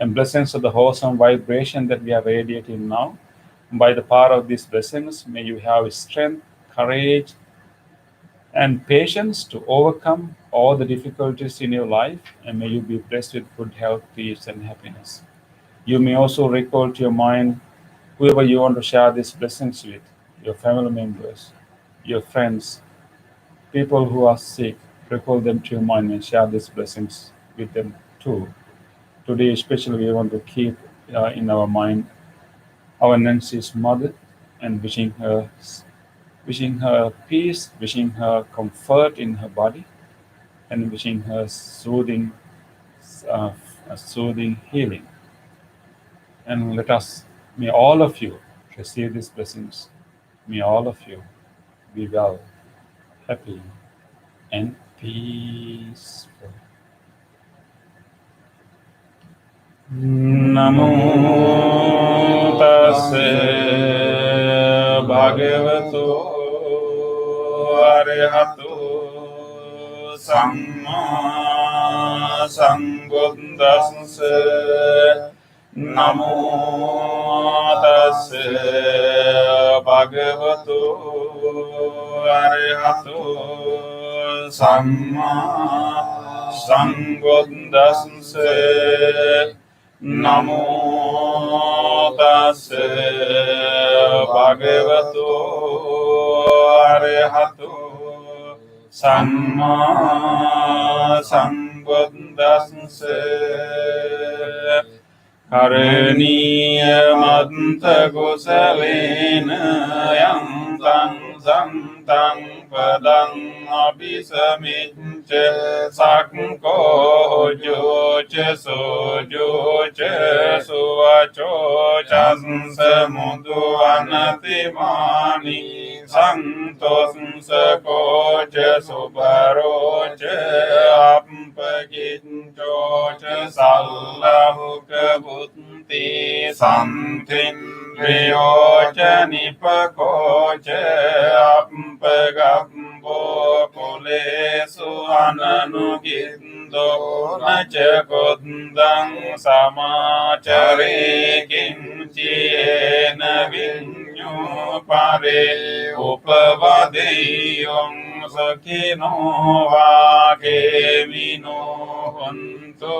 and blessings of the wholesome vibration that we are radiating now. By the power of these blessings, may you have strength, courage, and patience to overcome all the difficulties in your life, and may you be blessed with good health, peace, and happiness. You may also recall to your mind whoever you want to share these blessings with, your family members, your friends, people who are sick. Recall them to your mind and share these blessings with them too. Today, especially, we want to keep in our mind our Nancy's mother and wishing her peace, wishing her comfort in her body, and wishing her soothing healing. And may all of you receive these blessings. May all of you be well, happy, and peaceful. Namo tassa bhagavato arahato samma sambuddhassa. Namo tassa bhagavato arahato samma sambuddhassa. Namo tassa bhagavato arahato samma sambuddhassa. Karaniya kusalena yantang santang padang abhisamicca sakko jocha sojocha suvacho chansamudu anatimani santosansakocha subarocha ampaginchocha sallahuka buddhi santindriyocha nipakocha ampagambo pulesu ananugindo nacha kundang samacare kinchiyena vinyo pare upavadeyong sakino vakemino hontu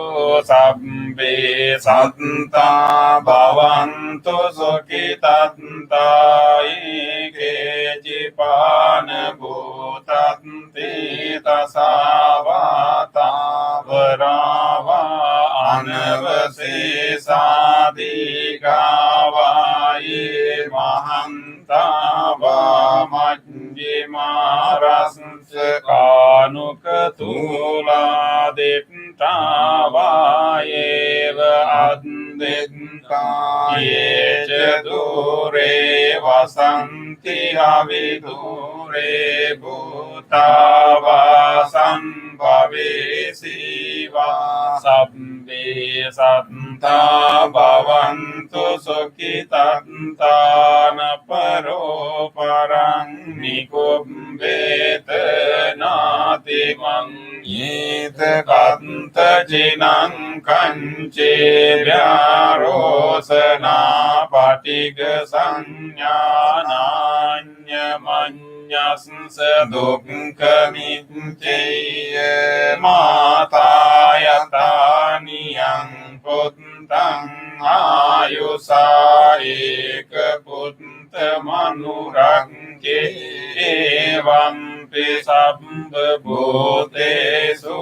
sabbe santa bhavantu sukhitanta ike jipana bhutanti tasavata varava anavasesadikavaye mahanta vamajjimarasya kanukatula dittavayeva addetta yeja dure vasanti avidure bhutavasan bhavesiva sabbe santa bhavantu sukhitantana paro parang nikumbeta natimang yeta kanta jinang kanche vyarosana patiga sanyananya manyasya dukkhamitteya matayatani puttang ayusa eka puttamanurangke evampi sabba bhutesu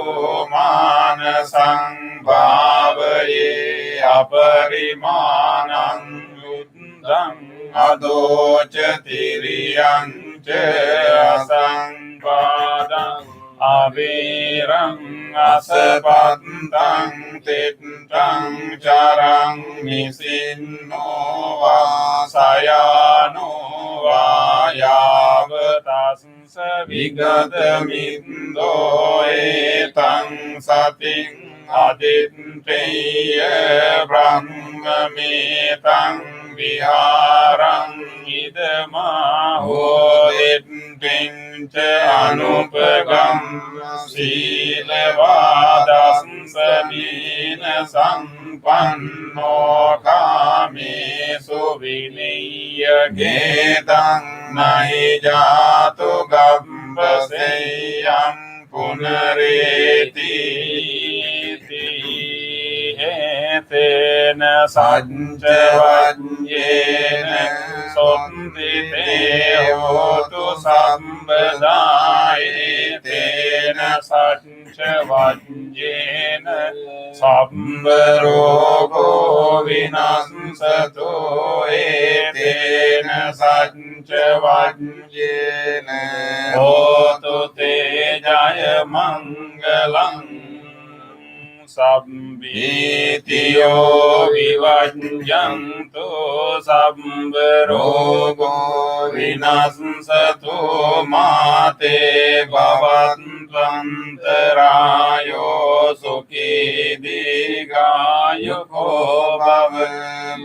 manasang bhavaye aparimanang yuddhang adocha tiriyang asangpadang avirang asapantang tittang charang nisinno vasayano vayavatasya vigatamindo etang sating aditteya brahmametang viharang idamaho dittinca anupagam silevadasamina sampanno kamesu vinaya gedang nahi jatu gambaseyam punareti tena sajja vajjena sottite hotu sambadaye tena sajja vajjena sambarogo vinassato etena sajja vajjena hotu te jaya mangalang sabbitiyo vivajjantu sabbarogo vinassato mate bhavantu Satvantarayo Sukhi Digayuko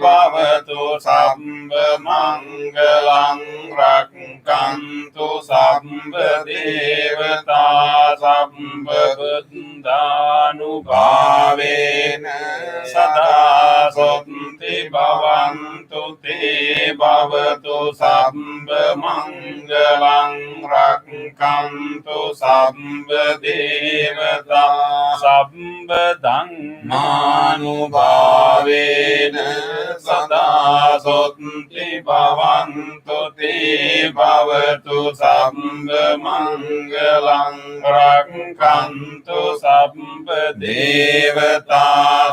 Bhavatu Sambha Mangalang Rakkantu Sambha Devata Sambha Buddhanubhavena Sada Santi Bhavantu Te Bhavatu Sambha Mangalang Rakkantu Sambha Devata Sambha Dhammanubhavena Sada Santi Bhavantu Te Bhavatu Sambha Mangalang Rakkantu Sambha Devata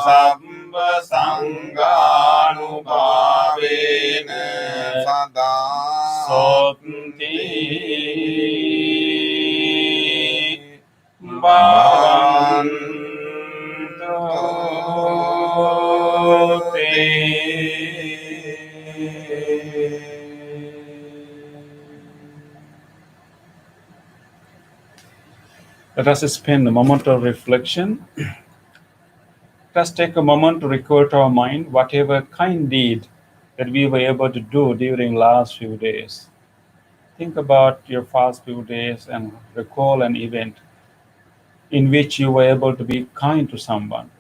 Sambha Sanghanubhavena Sada Santi Bhavantu Te. Let us spend a moment of reflection. Let us take a moment to recall to our mind whatever kind deed that we were able to do during last few days. Think about your past few days and recall an event in which you were able to be kind to someone,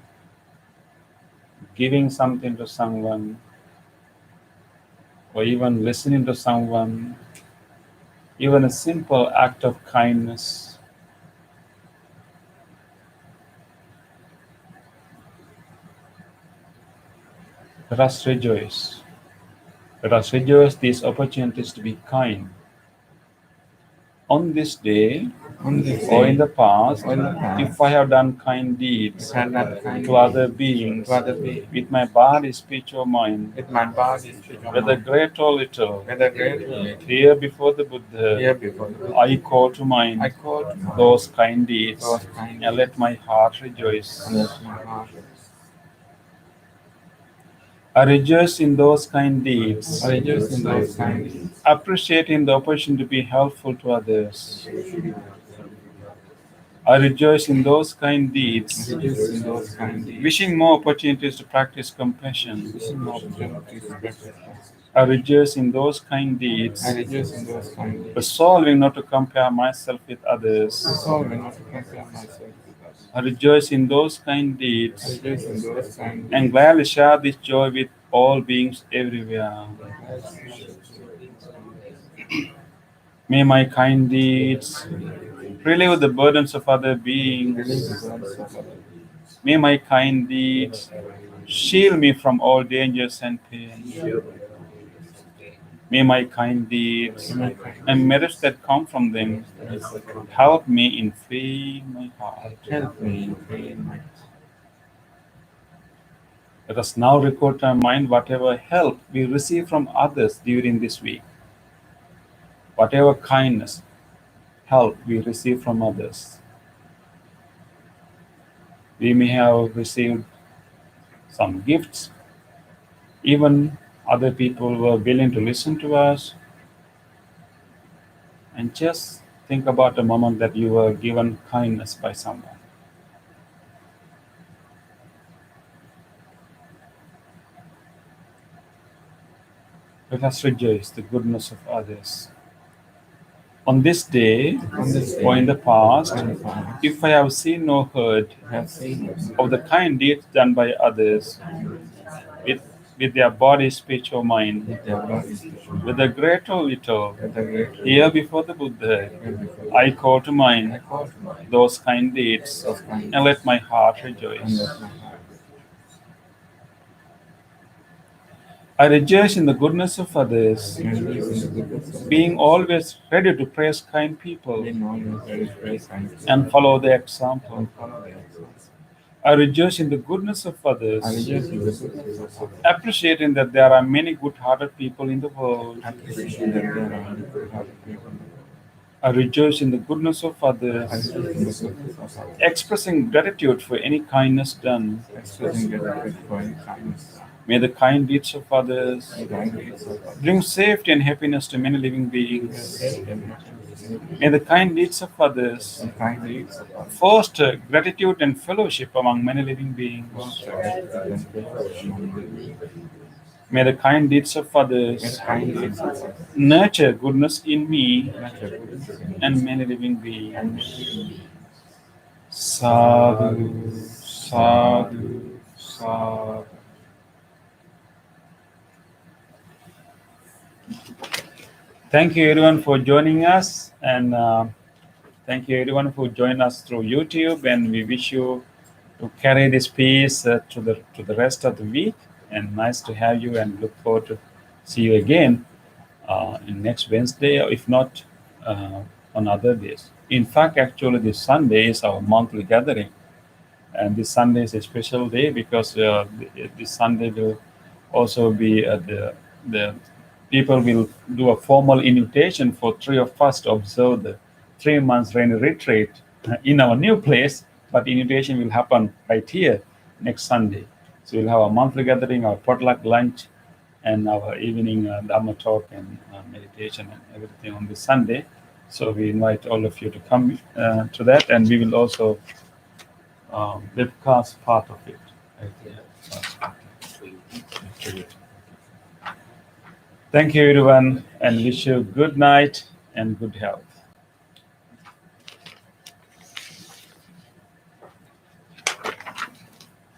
giving something to someone, or even listening to someone, even a simple act of kindness. Let us rejoice. Let us rejoice these opportunities to be kind. On this day, or in the past, if I have done kind deeds to other beings, with my body, speech, or mind, whether great or little, here before the Buddha, I call to mind those kind deeds, and let my heart rejoice. I rejoice in those kind deeds, appreciating the opportunity to be helpful to others. I rejoice in those kind deeds, wishing more opportunities to practice compassion. I rejoice in those kind deeds, resolving not to compare myself with others. I rejoice in those kind deeds, and gladly share this joy with all beings everywhere. May my kind deeds relieve the burdens of other beings. May my kind deeds shield me from all dangers and pain. May my kind deeds and merits that come from them help me in freeing my heart. Let us now record to our mind whatever help we receive from others during this week. Whatever kindness, help we receive from others. We may have received some gifts. Even other people were willing to listen to us. And just think about the moment that you were given kindness by someone. Let us rejoice the goodness of others. On this day, or in the past, if I have seen or heard of the kind deeds done by others, with their body, speech, or mind, whether great or little, here before the Buddha, I call to mind those kind deeds, and let my heart rejoice. I rejoice in the goodness of others, being always ready to praise kind people and follow their example. I rejoice in the goodness of others, appreciating that there are many good-hearted people in the world. I rejoice in the goodness of others, expressing gratitude for any kindness done. May the kind deeds of others bring safety and happiness to many living beings. May the kind deeds of others foster gratitude and fellowship among many living beings. May the kind deeds of others nurture goodness in me and many living beings. Sadhu, sadhu, sadhu. Thank you everyone for joining us, and thank you everyone who joined us through YouTube. And we wish you to carry this peace to the rest of the week. And nice to have you, and look forward to see you again in next Wednesday, or if not on other days. In fact, actually, this Sunday is our monthly gathering, and this Sunday is a special day because this Sunday will also be the people will do a formal invitation for three of us to observe the 3 months rainy retreat in our new place. But invitation will happen right here next Sunday. So we'll have a monthly gathering, our potluck lunch, and our evening Dhamma talk and meditation and everything on this Sunday. So we invite all of you to come to that, and we will also webcast part of it. Thank you, everyone, and wish you good night and good health.